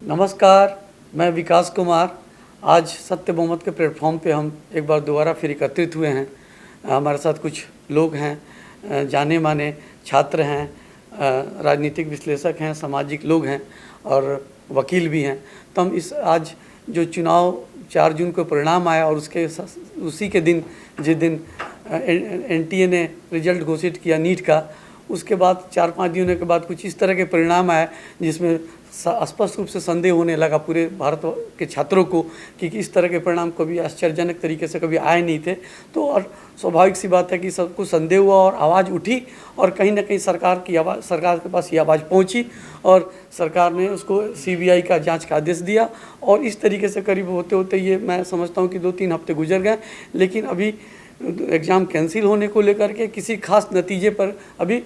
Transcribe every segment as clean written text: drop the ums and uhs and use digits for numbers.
नमस्कार, मैं विकास कुमार। आज सत्य बहुमत के प्लेटफॉर्म पे हम एक बार दोबारा फिर एकत्रित हुए हैं। हमारे साथ कुछ लोग हैं, जाने माने छात्र हैं, राजनीतिक विश्लेषक हैं, सामाजिक लोग हैं और वकील भी हैं। तो हम इस आज जो चुनाव 4 जून को परिणाम आया और उसी के दिन जिस दिन एनटीए ने रिजल्ट घोषित किया नीट का, उसके बाद 4-5 दिनों के बाद कुछ इस तरह के परिणाम आए जिसमें स्पष्ट रूप से संदेह होने लगा पूरे भारत के छात्रों को कि इस तरह के परिणाम कभी आश्चर्यजनक तरीके से कभी आए नहीं थे। तो और स्वाभाविक सी बात है कि सबको संदेह हुआ और आवाज़ उठी और कहीं ना कहीं सरकार के पास ये आवाज़ पहुंची और सरकार ने उसको सीबीआई का जांच का आदेश दिया। और इस तरीके से करीब होते होते ये मैं समझता हूँ कि 2-3 हफ्ते गुजर गए, लेकिन अभी एग्ज़ाम कैंसिल होने को लेकर के किसी खास नतीजे पर अभी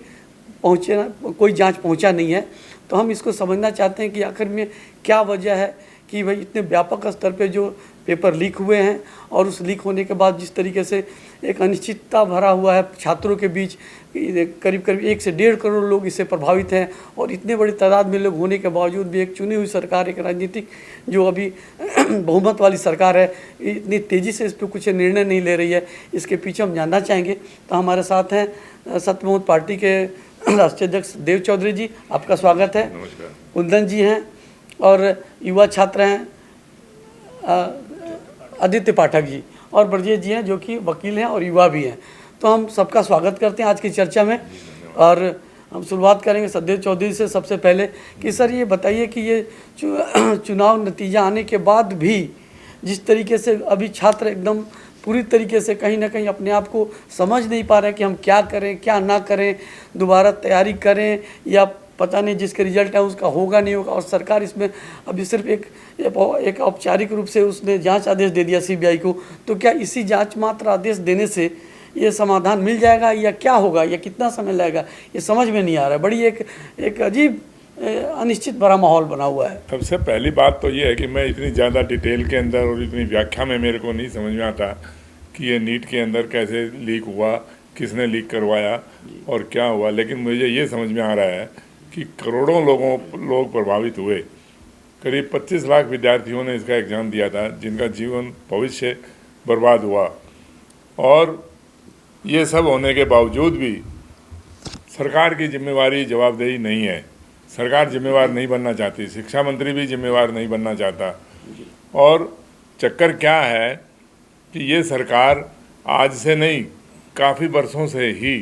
कोई जांच पहुंचा नहीं है। तो हम इसको समझना चाहते हैं कि आखिर में क्या वजह है कि भाई इतने व्यापक स्तर पे जो पेपर लीक हुए हैं और उस लीक होने के बाद जिस तरीके से एक अनिश्चितता भरा हुआ है छात्रों के बीच, करीब 1 से 1.5 करोड़ लोग इससे प्रभावित हैं और इतने बड़ी तादाद में लोग होने के बावजूद भी एक चुनी हुई सरकार, एक राजनीतिक जो अभी बहुमत वाली सरकार है, इतनी तेज़ी से इस पर कुछ निर्णय नहीं ले रही है। इसके पीछे हम जानना चाहेंगे। तो हमारे साथ हैं सत्य बहुमत पार्टी के राष्ट्रीय अध्यक्ष देव चौधरी जी, आपका स्वागत है। नमस्कार। कुंदन जी हैं और युवा छात्र हैं आदित्य पाठक जी, और ब्रजेश जी हैं जो कि वकील हैं और युवा भी हैं। तो हम सबका स्वागत करते हैं आज की चर्चा में। और हम शुरुआत करेंगे सदेव चौधरी से सबसे पहले कि सर ये बताइए कि ये चुनाव नतीजा आने के बाद भी जिस तरीके से अभी छात्र एकदम पूरी तरीके से कहीं ना कहीं अपने आप को समझ नहीं पा रहे हैं कि हम क्या करें क्या ना करें, दोबारा तैयारी करें या पता नहीं जिसके रिजल्ट है उसका होगा नहीं होगा। और सरकार इसमें अभी सिर्फ एक औपचारिक रूप से उसने जांच आदेश दे दिया सीबीआई को। तो क्या इसी जांच मात्र आदेश देने से ये समाधान मिल जाएगा या क्या होगा या कितना समय लगेगा, ये समझ में नहीं आ रहा है। बड़ी एक अजीब अनिश्चित भरा माहौल बना हुआ है। सबसे पहली बात तो ये है कि मैं इतनी ज़्यादा डिटेल के अंदर और इतनी व्याख्या में मेरे को नहीं समझ में आता कि ये नीट के अंदर कैसे लीक हुआ, किसने लीक करवाया और क्या हुआ। लेकिन मुझे ये समझ में आ रहा है कि करोड़ों लोग प्रभावित हुए। करीब 25 लाख विद्यार्थियों ने इसका एग्ज़ाम दिया था जिनका जीवन भविष्य बर्बाद हुआ। और ये सब होने के बावजूद भी सरकार की जिम्मेवारी जवाबदेही नहीं है। सरकार जिम्मेवार नहीं बनना चाहती, शिक्षा मंत्री भी जिम्मेवार नहीं बनना चाहता। और चक्कर क्या है कि ये सरकार आज से नहीं, काफ़ी वर्षों से ही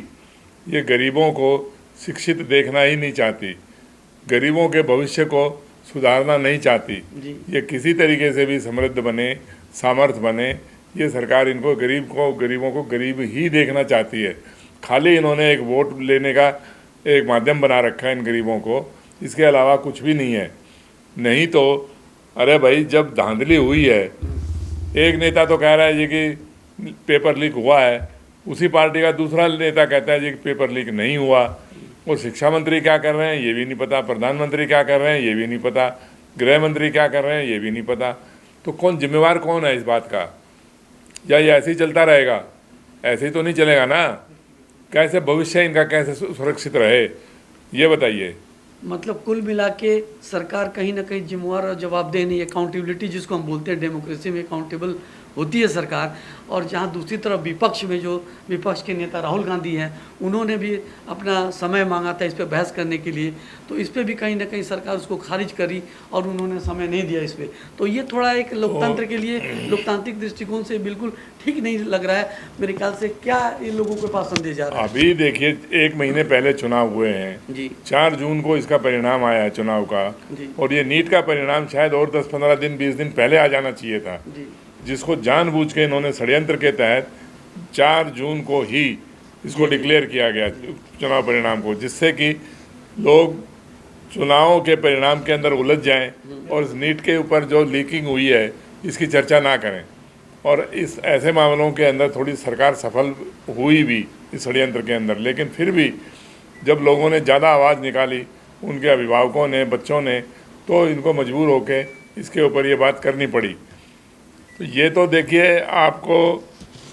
ये गरीबों को शिक्षित देखना ही नहीं चाहती, गरीबों के भविष्य को सुधारना नहीं चाहती। ये किसी तरीके से भी समृद्ध बने, सामर्थ्य बने, ये सरकार इनको गरीबों को गरीब ही देखना चाहती है। खाली इन्होंने एक वोट लेने का एक माध्यम बना रखा है इन गरीबों को, इसके अलावा कुछ भी नहीं है। नहीं तो अरे भाई, जब धांधली हुई है, एक नेता तो कह रहा है जी कि पेपर लीक हुआ है, उसी पार्टी का दूसरा नेता कहता है जी कि पेपर लीक नहीं हुआ। और शिक्षा मंत्री क्या कर रहे हैं ये भी नहीं पता, प्रधानमंत्री क्या कर रहे हैं ये भी नहीं पता, गृह मंत्री क्या कर रहे हैं ये भी नहीं पता। तो जिम्मेवार कौन है इस बात का? या ये ऐसे ही चलता रहेगा? ऐसे ही तो नहीं चलेगा ना। कैसे भविष्य इनका कैसे सुरक्षित रहे, ये बताइए। मतलब कुल मिला के सरकार कहीं ना कहीं जिम्मेवार और जवाबदेह नहीं, अकाउंटेबिलिटी जिसको हम बोलते हैं, डेमोक्रेसी में अकाउंटेबल होती है सरकार। और जहाँ दूसरी तरफ विपक्ष में जो विपक्ष के नेता राहुल गांधी हैं, उन्होंने भी अपना समय मांगा था इस पर बहस करने के लिए। तो इस पर भी कहीं ना कहीं सरकार उसको खारिज करी और उन्होंने समय नहीं दिया इस पर। तो ये थोड़ा एक लोकतंत्र के लिए, लोकतांत्रिक दृष्टिकोण से बिल्कुल ठीक नहीं लग रहा है मेरे ख्याल से। क्या इन लोगों के पास संदेश जा रहा है? अभी देखिए, 1 महीने पहले चुनाव हुए हैं जी। 4 जून को इसका परिणाम आया है चुनाव का। और ये नीट का परिणाम शायद और 10-15 दिन 20 दिन पहले आ जाना चाहिए था, जिसको जानबूझ के इन्होंने षड्यंत्र के तहत 4 जून को ही इसको डिक्लेयर किया गया चुनाव परिणाम को, जिससे कि लोग चुनावों के परिणाम के अंदर उलझ जाएं और इस नीट के ऊपर जो लीकिंग हुई है इसकी चर्चा ना करें। और इस ऐसे मामलों के अंदर थोड़ी सरकार सफल हुई भी इस षड्यंत्र के अंदर। लेकिन फिर भी जब लोगों ने ज़्यादा आवाज़ निकाली, उनके अभिभावकों ने, बच्चों ने, तो इनको मजबूर होकर इसके ऊपर ये बात करनी पड़ी। तो ये तो देखिए आपको,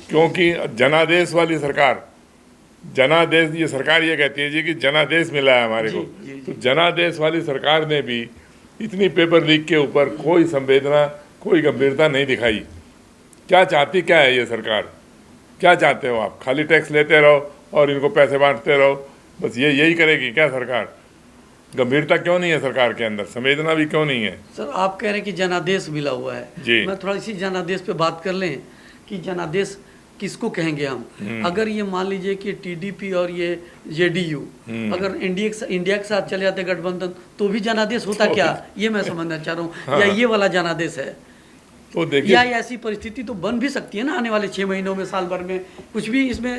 क्योंकि जनादेश वाली सरकार, जनादेश, ये सरकार ये कहती है जी कि जनादेश मिला है हमारे को। तो जनादेश वाली सरकार ने भी इतनी पेपर लीक के ऊपर कोई संवेदना, कोई गंभीरता नहीं दिखाई। क्या चाहती क्या है ये सरकार? क्या चाहते हो आप? खाली टैक्स लेते रहो और इनको पैसे बांटते रहो, बस यही करेगी क्या सरकार? गंभीरता क्यों नहीं है सरकार के अंदर? संवेदना भी क्यों नहीं है? सर आप कह रहे हैं कि जनादेश मिला हुआ है जी। मैं थोड़ा इसी जनादेश पे बात कर लें कि जनादेश किसको कहेंगे हम। अगर ये मान लीजिए कि टीडीपी और ये जेडीयू अगर इंडिया के साथ चले जाते गठबंधन तो भी जनादेश होता क्या, ये मैं समझना चाह रहा हूँ। हाँ। या ये वाला जनादेश है, तो देखिए, या ऐसी परिस्थिति तो बन भी सकती है ना आने वाले 6 महीनों में, साल भर में, कुछ भी इसमें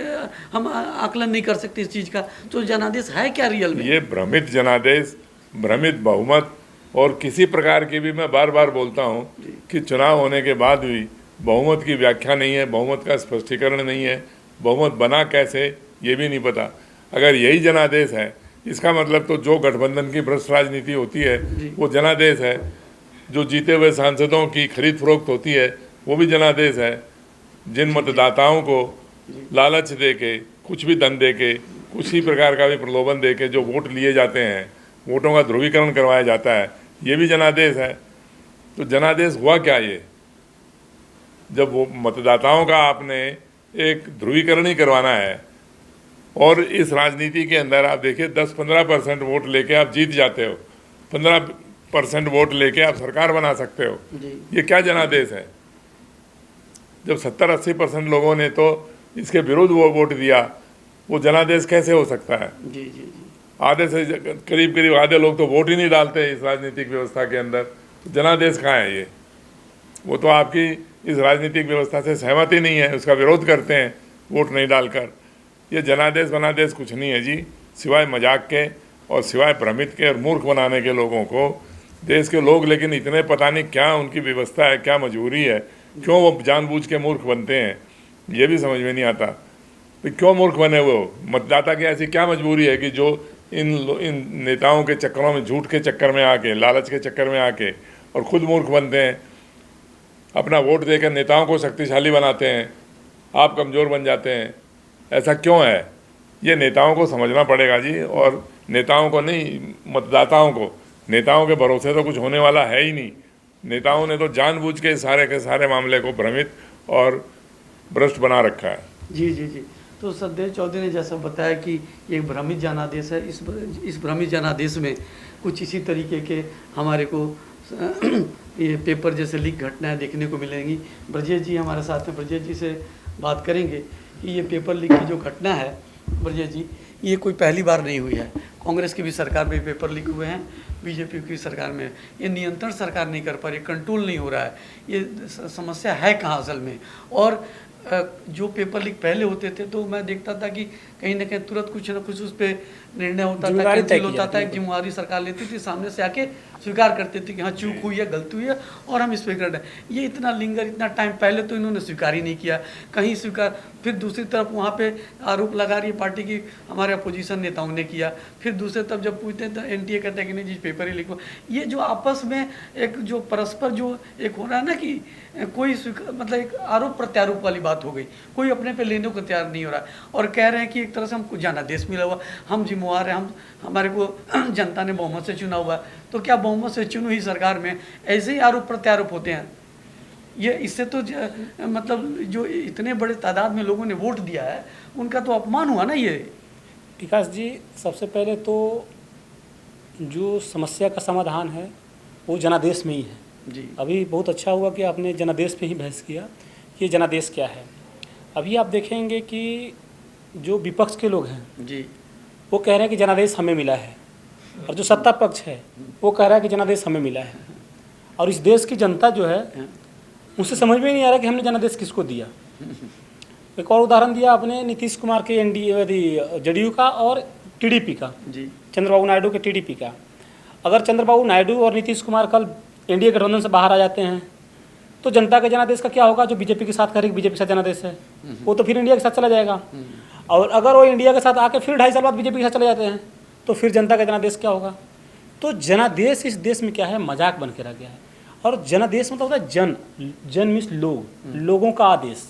हम आकलन नहीं कर सकते इस चीज़ का। तो जनादेश है क्या रियल में? ये भ्रमित जनादेश, भ्रमित बहुमत, और किसी प्रकार की भी, मैं बार बार बोलता हूँ कि चुनाव होने के बाद भी बहुमत की व्याख्या नहीं है, बहुमत का स्पष्टीकरण नहीं है, बहुमत बना कैसे ये भी नहीं पता। अगर यही जनादेश है, इसका मतलब तो जो गठबंधन की भ्रष्ट राजनीति होती है वो जनादेश है, जो जीते हुए सांसदों की खरीद फरोख्त होती है वो भी जनादेश है, जिन मतदाताओं को लालच दे के, कुछ भी धन दे के, कुछ ही प्रकार का भी प्रलोभन दे के जो वोट लिए जाते हैं, वोटों का ध्रुवीकरण करवाया जाता है, ये भी जनादेश है। तो जनादेश हुआ क्या ये? जब वो मतदाताओं का आपने एक ध्रुवीकरण ही करवाना है, और इस राजनीति के अंदर आप देखिए 10-15% वोट लेके आप जीत जाते हो, 15% वोट लेके आप सरकार बना सकते हो, ये क्या जनादेश है? जब 70-80% लोगों ने तो इसके विरुद्ध वो वोट दिया, वो जनादेश कैसे हो सकता है? जी जी जी। आधे से करीब आधे लोग तो वोट ही नहीं डालते इस राजनीतिक व्यवस्था के अंदर, तो जनादेश कहाँ है ये? वो तो आपकी इस राजनीतिक व्यवस्था से सहमति नहीं है, उसका विरोध करते हैं वोट नहीं डालकर। ये जनादेश बनादेश कुछ नहीं है जी, सिवाय मजाक के और सिवाय भ्रमित के और मूर्ख बनाने के लोगों को। देश के लोग लेकिन इतने पता नहीं क्या उनकी व्यवस्था है, क्या मजबूरी है, क्यों वो जानबूझ के मूर्ख बनते हैं, ये भी समझ में नहीं आता। तो क्यों मूर्ख बने वो? मतदाता की ऐसी क्या मजबूरी है कि जो इन नेताओं के चक्करों में, झूठ के चक्कर में आके, लालच के चक्कर में आके और खुद मूर्ख बनते हैं, अपना वोट देकर नेताओं को शक्तिशाली बनाते हैं, आप कमज़ोर बन जाते हैं। ऐसा क्यों है? ये नेताओं को समझना पड़ेगा जी, और नेताओं को नहीं, मतदाताओं को। नेताओं के भरोसे तो कुछ होने वाला है ही नहीं। नेताओं ने तो जानबूझ के सारे के सारे मामले को भ्रमित और भ्रष्ट बना रखा है। जी जी जी। तो सददेव चौधरी ने जैसा बताया कि ये एक भ्रमित जनादेश है, इस भ्रमित जनादेश में कुछ इसी तरीके के हमारे को ये पेपर जैसे लीक घटनाएं देखने को मिलेंगी। ब्रजेश जी हमारे साथ हैं, ब्रजेश जी से बात करेंगे कि ये पेपर लीक की जो घटना है, ब्रजेश जी, ये कोई पहली बार नहीं हुई है। कांग्रेस की भी सरकार में पेपर लीक हुए हैं, बीजेपी की सरकार में। ये नियंत्रण सरकार नहीं कर पा रही, कंट्रोल नहीं हो रहा है। ये समस्या है कहाँ असल में? और जो पेपर लीक पहले होते थे तो मैं देखता था कि कहीं ना कहीं तुरंत कुछ ना कुछ उस पर निर्णय होता था, कैंसिल होता था, एक जिम्मेवारी सरकार लेती थी, सामने से आके स्वीकार करते थे कि हाँ चूक हुई है, गलती हुई है और हम इस पर कर रहे हैं। ये इतना लिंगर, इतना टाइम पहले तो इन्होंने स्वीकार ही नहीं किया, कहीं स्वीकार। फिर दूसरी तरफ वहाँ पे आरोप लगा रही है पार्टी की, हमारे अपोजिशन नेताओं ने किया। फिर दूसरी तरफ जब पूछते हैं तो एनटीए कहते हैं कि नहीं जी पेपर ही लिखो। ये जो आपस में एक जो परस्पर जो एक हो रहा है ना कि कोई मतलब एक आरोप प्रत्यारोप वाली बात हो गई, कोई अपने पे लेने को तैयार नहीं हो रहा है और कह रहे हैं कि एक तरह से हमको जनादेश मिला हुआ, हम जिम्मेवार हैं, हम हमारे को जनता ने बहुमत से चुना हुआ है। तो क्या बहुमत से चुनी हुई सरकार में ऐसे ही आरोप प्रत्यारोप होते हैं? ये इससे तो मतलब जो इतने बड़े तादाद में लोगों ने वोट दिया है उनका तो अपमान हुआ ना। ये विकास जी, सबसे पहले तो जो समस्या का समाधान है वो जनादेश में ही है जी। अभी बहुत अच्छा हुआ कि आपने जनादेश पे ही बहस किया कि ये जनादेश क्या है। अभी आप देखेंगे कि जो विपक्ष के लोग हैं जी, वो कह रहे हैं कि जनादेश हमें मिला है, और जो सत्ता पक्ष है वो कह रहा है कि जनादेश हमें मिला है। और इस देश की जनता जो है उसे समझ में नहीं आ रहा कि हमने जनादेश किसको दिया। एक और उदाहरण दिया आपने नीतीश कुमार के जेडीयू का और टीडीपी का जी, चंद्रबाबू नायडू के टीडीपी का। अगर चंद्रबाबू नायडू और नीतीश कुमार कल एनडीए गठबंधन से बाहर आ जाते हैं तो जनता के जनादेश का क्या होगा? जो बीजेपी के साथ करेगी, बीजेपी के साथ जनादेश है, वो तो फिर इंडिया के साथ चला जाएगा। और अगर वो इंडिया के साथ आके फिर 2.5 साल बाद बीजेपी के साथ चले जाते हैं तो फिर जनता का जनादेश क्या होगा? तो जनादेश इस देश में क्या है, मजाक बन के रह गया है। और जनादेश मतलब होता है जन, जन मीन्स लोग, लोगों का आदेश।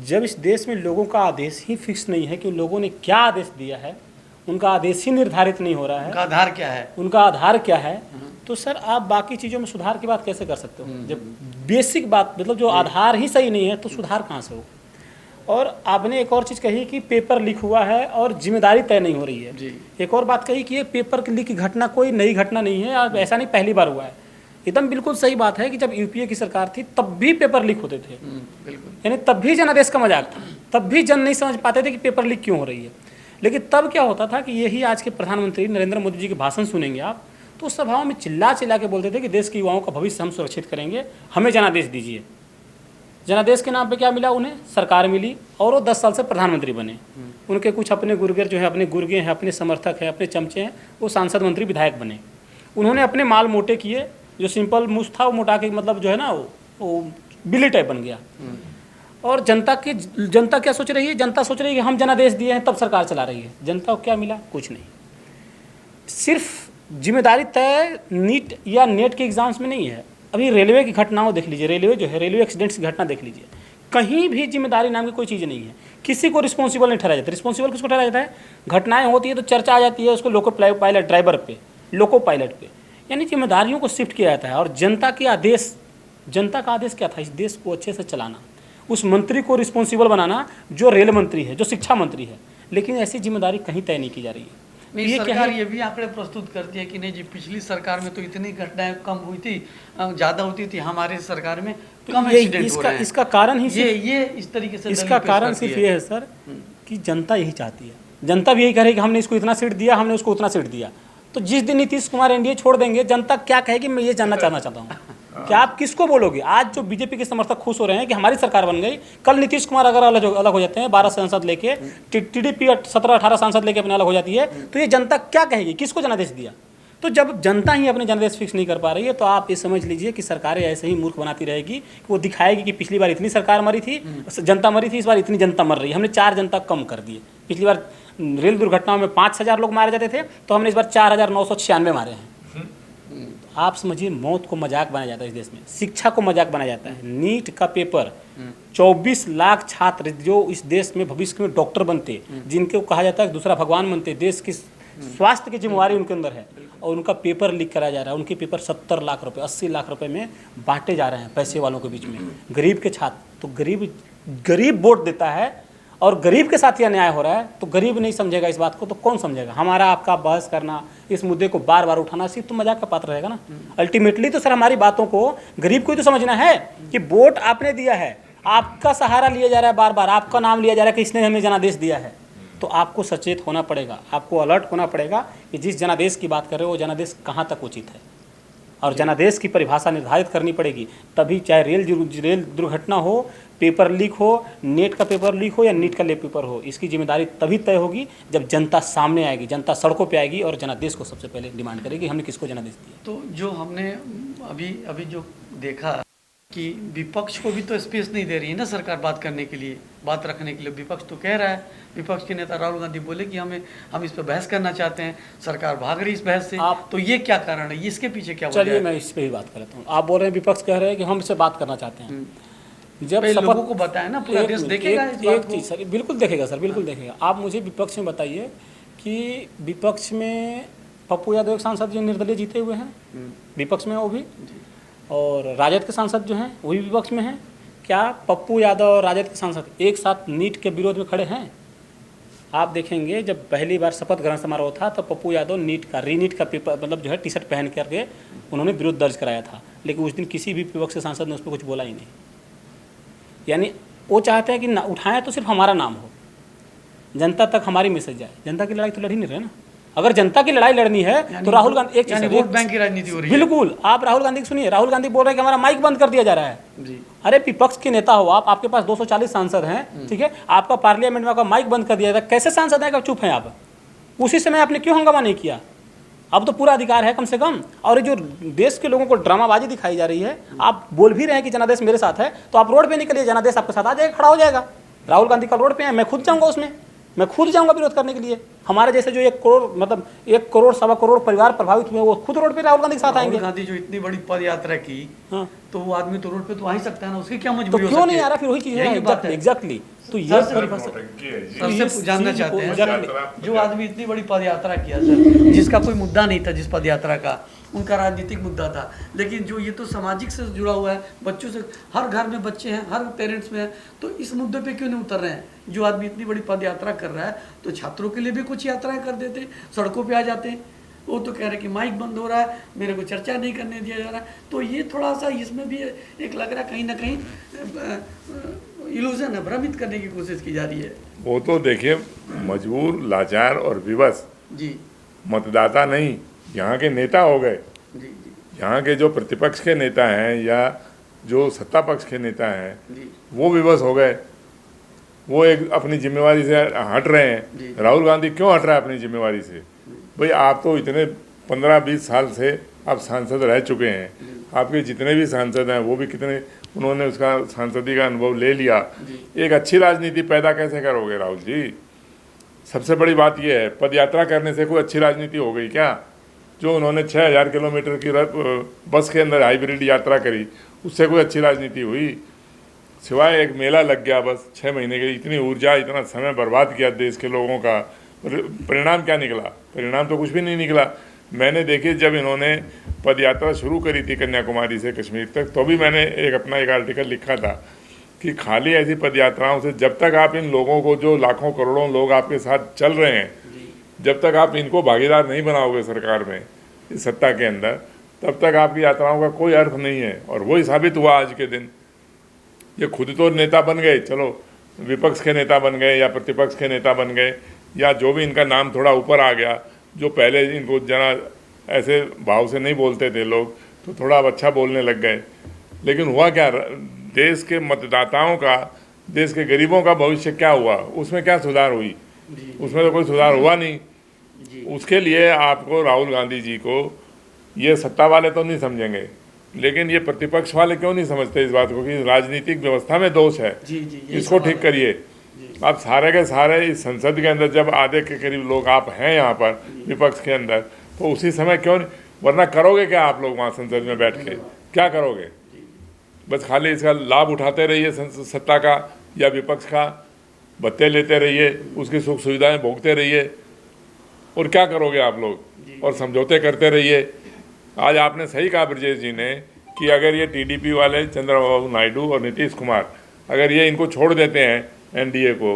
जब इस देश में लोगों का आदेश ही फिक्स नहीं है कि लोगों ने क्या आदेश दिया है, उनका आदेश ही निर्धारित नहीं हो रहा है, उनका आधार क्या है, उनका आधार क्या है, तो सर आप बाकी चीज़ों में सुधार की बात कैसे कर सकते हो जब बेसिक बात मतलब जो आधार ही सही नहीं है तो सुधार कहाँ से हो। और आपने एक और चीज़ कही कि पेपर लीक हुआ है और जिम्मेदारी तय नहीं हो रही है जी। एक और बात कही कि ये पेपर लीक की घटना कोई नई घटना नहीं है, अब ऐसा नहीं पहली बार हुआ है। एकदम बिल्कुल सही बात है कि जब यूपीए की सरकार थी तब भी पेपर लीक होते थे, बिल्कुल। यानी तब भी जनादेश का मजाक था, तब भी जन नहीं समझ पाते थे कि पेपर लीक क्यों हो रही है। लेकिन तब क्या होता था कि यही आज के प्रधानमंत्री नरेंद्र मोदी जी के भाषण सुनेंगे आप तो सभाओं में चिल्ला चिल्ला के बोलते थे कि देश के युवाओं का भविष्य हम सुरक्षित करेंगे, हमें जनादेश दीजिए। जनादेश के नाम पे क्या मिला उन्हें? सरकार मिली और वो 10 साल से प्रधानमंत्री बने। उनके कुछ अपने गुर्गे जो है, अपने गुर्गे हैं, अपने समर्थक हैं, अपने चमचे हैं, वो सांसद मंत्री विधायक बने। उन्होंने अपने माल मोटे किए, जो सिंपल मुझ था वो मोटा के मतलब जो है ना वो बिल्ली टाइप बन गया। और जनता क्या सोच रही है? जनता सोच रही है कि हम जनादेश दिए हैं तब सरकार चला रही है। जनता को क्या मिला? कुछ नहीं। सिर्फ जिम्मेदारी तय नीट या नेट के एग्जाम्स में नहीं है। अभी रेलवे की घटनाओं देख लीजिए, रेलवे जो है रेलवे एक्सीडेंट्स की घटना देख लीजिए, कहीं भी जिम्मेदारी नाम की कोई चीज़ नहीं है, किसी को रिस्पॉन्सिबल नहीं ठहराया जाता। रिस्पॉन्सिबल किसको ठहराया जाता है? घटनाएं होती है तो चर्चा आ जाती है उसको लोको पायलट ड्राइवर पे, लोको पायलट पे, यानी जिम्मेदारियों को शिफ्ट किया जाता है। और जनता का आदेश क्या था? इस देश को अच्छे से चलाना, उस मंत्री को रिस्पॉन्सिबल बनाना जो रेल मंत्री है, जो शिक्षा मंत्री है, लेकिन ऐसी जिम्मेदारी कहीं तय नहीं की जा रही है। नहीं, ये सरकार ये भी आंकड़े प्रस्तुत करती है कि नहीं जी पिछली सरकार में तो इतनी घटनाएं कम हुई थी, ज़्यादा होती थी, हमारे सरकार में कम एक्सीडेंट हो रहे हैं। इसका कारण ही ये इस तरीके से इसका कारण सिर्फ ये है सर कि जनता यही चाहती है। जनता भी यही कह रही है कि हमने इसको इतना सीट दिया, हमने उसको उतना सीट दिया। तो जिस दिन नीतीश कुमार एनडीए छोड़ देंगे, जनता क्या कहेगी? मैं ये जानना चाहता हूँ कि आप किसको बोलोगे? आज जो बीजेपी के समर्थक खुश हो रहे हैं कि हमारी सरकार बन गई, कल नीतीश कुमार अगर अलग हो जाते हैं, 12 सांसद लेके, टीडीपी 17-18 सांसद लेके अपने अलग हो जाती है, तो ये जनता क्या कहेगी? किसको जनादेश दिया? तो जब जनता ही अपने जनादेश फिक्स नहीं कर पा रही है तो आप ये समझ लीजिए कि सरकारें ऐसे ही मूर्ख बनाती रहेगी कि वो दिखाएगी कि पिछली बार इतनी सरकार मरी थी, जनता मरी थी, इस बार इतनी जनता मर रही है, हमने 4 जनता कम कर दिए। पिछली बार रेल दुर्घटनाओं में 5,000 लोग मारे जाते थे तो हमने इस बार 4,996 मारे हैं। आप समझिए, मौत को मजाक बनाया जाता है इस देश में, शिक्षा को मजाक बनाया जाता है। नीट का पेपर 24 लाख छात्र जो इस देश में भविष्य में डॉक्टर बनते, जिनको कहा जाता है दूसरा भगवान बनते, देश की स्वास्थ्य की जिम्मेवारी उनके अंदर है, और उनका पेपर लीक कराया जा रहा है। उनके पेपर 70 लाख रुपए 80 लाख रुपए में बांटे जा रहे हैं पैसे वालों के बीच में। गरीब के छात्र, तो गरीब वोट देता है और गरीब के साथ यह न्याय हो रहा है, तो गरीब नहीं समझेगा इस बात को तो कौन समझेगा? हमारा आपका बहस करना, इस मुद्दे को बार बार उठाना सिर्फ तो मजाक का पात्र रहेगा ना। अल्टीमेटली तो सर हमारी बातों को गरीब को ही तो समझना है कि वोट आपने दिया है, आपका सहारा लिया जा रहा है, बार बार आपका नाम लिया जा रहा है कि इसने हमें जनादेश दिया है, तो आपको सचेत होना पड़ेगा, आपको अलर्ट होना पड़ेगा कि जिस जनादेश की बात कर रहे हो वो जनादेश कहाँ तक उचित है, और जनादेश की परिभाषा निर्धारित करनी पड़ेगी। तभी चाहे रेल दुर्घटना हो, पेपर लीक हो, नेट का पेपर लीक हो या नीट का पेपर हो, इसकी जिम्मेदारी तभी तय होगी जब जनता सामने आएगी, जनता सड़कों पे आएगी और जनादेश को सबसे पहले डिमांड करेगी हमने किसको जनादेश दिया। तो जो हमने अभी जो देखा कि विपक्ष को भी तो स्पेस नहीं दे रही है ना सरकार बात करने के लिए, बात रखने के लिए। विपक्ष तो कह रहा है, विपक्ष के नेता राहुल गांधी बोले कि हम इस पर बहस करना चाहते हैं, सरकार भाग रही इस बहस से। तो ये क्या कारण है, इसके पीछे क्या वजह है? चलिए मैं इस पर ही बात करता हूँ। आप बोल रहे हैं विपक्ष कह रहे हैं कि हम इससे बात करना चाहते हैं। जब लोगों को बताया ना, पूरा देश देखेगा इस बात को। चीज़ सर बिल्कुल देखेगा सर, बिल्कुल देखेगा। आप मुझे विपक्ष में बताइए कि विपक्ष में पप्पू यादव एक सांसद जो निर्दलीय जीते हुए हैं, विपक्ष में वो भी, और राजद के सांसद जो हैं वो भी विपक्ष में हैं। क्या पप्पू यादव और राजद के सांसद एक साथ नीट के विरोध में खड़े हैं? आप देखेंगे जब पहली बार शपथ ग्रहण समारोह था तो पप्पू यादव रीनीट का पेपर मतलब जो है टी शर्ट पहन करके उन्होंने विरोध दर्ज कराया था, लेकिन उस दिन किसी भी विपक्ष के सांसद ने उस पर कुछ बोला ही नहीं। यानी वो चाहते हैं कि ना उठाएं तो सिर्फ हमारा नाम हो, जनता तक हमारी मैसेज जाए। जनता की लड़ाई तो लड़ ही नहीं रहे ना। अगर जनता की लड़ाई लड़नी है तो राहुल गांधी एक वोट बैंक की राजनीति हो रही है। बिल्कुल, आप राहुल गांधी को सुनिए, राहुल गांधी बोल रहे हैं कि हमारा माइक बंद कर दिया जा रहा है जी। अरे विपक्ष के नेता हो आप, आपके पास 240 सांसद हैं, ठीक है, आपका पार्लियामेंट में आपका माइक बंद कर दिया जाता है, कैसे सांसद है? चुप हैं आप? उसी समय आपने क्यों हंगामा नहीं किया? अब तो पूरा अधिकार है कम से कम। और ये जो देश के लोगों को ड्रामाबाजी दिखाई जा रही है, आप बोल भी रहे हैं कि जनादेश मेरे साथ है, तो आप रोड पे निकलिए, जनादेश आपके साथ आ जाएगा, खड़ा हो जाएगा। राहुल गांधी कल रोड पे है, मैं खुद जाऊंगा उसमें, मैं खुद जाऊंगा विरोध करने के लिए। हमारे जैसे जो 1 करोड़ मतलब 1 करोड़ 1.25 करोड़ परिवार प्रभावित हुए वो खुद रोड पे राहुल गांधी के साथ राहुल आएंगे। गांधी जो इतनी बड़ी पद यात्रा की, हाँ। तो वो आदमी तो रोड पे तो आ ही सकता है ना, उसकी क्या तो मजबूरी हो क्यों सकती नहीं है? आ रहा? फिर वही चीज यही बात है। एग्जैक्टली। तो ये सर से परिभाषा सबसे जानना चाहते हैं Exactly. जो आदमी इतनी बड़ी पद यात्रा किया सर, जिसका कोई मुद्दा नहीं था, जिस पद यात्रा का उनका राजनीतिक मुद्दा था, लेकिन जो ये तो सामाजिक से जुड़ा हुआ है, बच्चों से, हर घर में बच्चे हैं, हर पेरेंट्स में हैं, तो इस मुद्दे पे क्यों नहीं उतर रहे हैं? जो आदमी इतनी बड़ी पद यात्रा कर रहा है तो छात्रों के लिए भी कुछ यात्राएं कर देते, सड़कों पे आ जाते हैं। वो तो कह रहे हैं कि माइक बंद हो रहा है, मेरे को चर्चा नहीं करने दिया जा रहा है। तो ये थोड़ा सा इसमें भी एक लग रहा है कहीं ना कहीं इल्यूजन है, भ्रमित करने की कोशिश की जा रही है। वो तो देखिए मजबूर, लाचार और विवश जी मतदाता नहीं, यहाँ के नेता हो गए। जी जी यहाँ के जो प्रतिपक्ष के नेता हैं या जो सत्ता पक्ष के नेता हैं जी वो विवश हो गए, वो एक अपनी जिम्मेवारी से हट रहे जी। हैं। राहुल गांधी क्यों हट रहा है अपनी जिम्मेवारी से? भाई आप तो इतने 15-20 साल से आप सांसद रह चुके हैं, आपके जितने भी सांसद हैं वो भी कितने, उन्होंने उसका सांसदी का अनुभव ले लिया। एक अच्छी राजनीति पैदा कैसे करोगे राहुल जी? सबसे बड़ी बात यह है, पद यात्रा करने से कोई अच्छी राजनीति हो गई क्या? जो उन्होंने 6000 किलोमीटर की बस के अंदर हाइब्रिड यात्रा करी, उससे कोई अच्छी राजनीति हुई? सिवाय एक मेला लग गया बस 6 महीने के, इतनी ऊर्जा, इतना समय बर्बाद किया देश के लोगों का, परिणाम क्या निकला? परिणाम तो कुछ भी नहीं निकला। मैंने देखिए जब इन्होंने पद यात्रा शुरू करी थी कन्याकुमारी से कश्मीर तक, तो भी मैंने अपना एक आर्टिकल लिखा था कि खाली ऐसी पद यात्राओं से जब तक आप इन लोगों को, जो लाखों करोड़ों लोग आपके साथ चल रहे हैं, जब तक आप इनको भागीदार नहीं बनाओगे सरकार में, इस सत्ता के अंदर, तब तक आपकी यात्राओं का कोई अर्थ नहीं है। और वही साबित हुआ आज के दिन। ये खुद तो नेता बन गए, चलो विपक्ष के नेता बन गए या प्रतिपक्ष के नेता बन गए, या जो भी इनका नाम थोड़ा ऊपर आ गया, जो पहले इनको जरा ऐसे भाव से नहीं बोलते थे लोग, तो थोड़ा अब अच्छा बोलने लग गए। लेकिन हुआ क्या? देश के मतदाताओं का, देश के गरीबों का भविष्य क्या हुआ? उसमें क्या सुधार हुई? उसमें तो कोई सुधार हुआ नहीं। उसके लिए आपको, राहुल गांधी जी को, ये सत्ता वाले तो नहीं समझेंगे, लेकिन ये प्रतिपक्ष वाले क्यों नहीं समझते इस बात को कि राजनीतिक व्यवस्था में दोष है, इसको ठीक करिए। आप सारे के सारे इस संसद के अंदर जब आधे के करीब लोग आप हैं यहाँ पर विपक्ष के अंदर, तो उसी समय क्यों नहीं? वरना करोगे क्या आप लोग वहाँ संसद में बैठ के? क्या करोगे? बस खाली इसका लाभ उठाते रहिए सत्ता का या विपक्ष का, भत्ते लेते रहिए, उसकी सुख सुविधाएं भोगते रहिए, और क्या करोगे आप लोग? और समझौते करते रहिए। आज आपने सही कहा ब्रजेश जी ने कि अगर ये टीडीपी वाले चंद्रबाबू नायडू और नीतीश कुमार, अगर ये इनको छोड़ देते हैं एनडीए को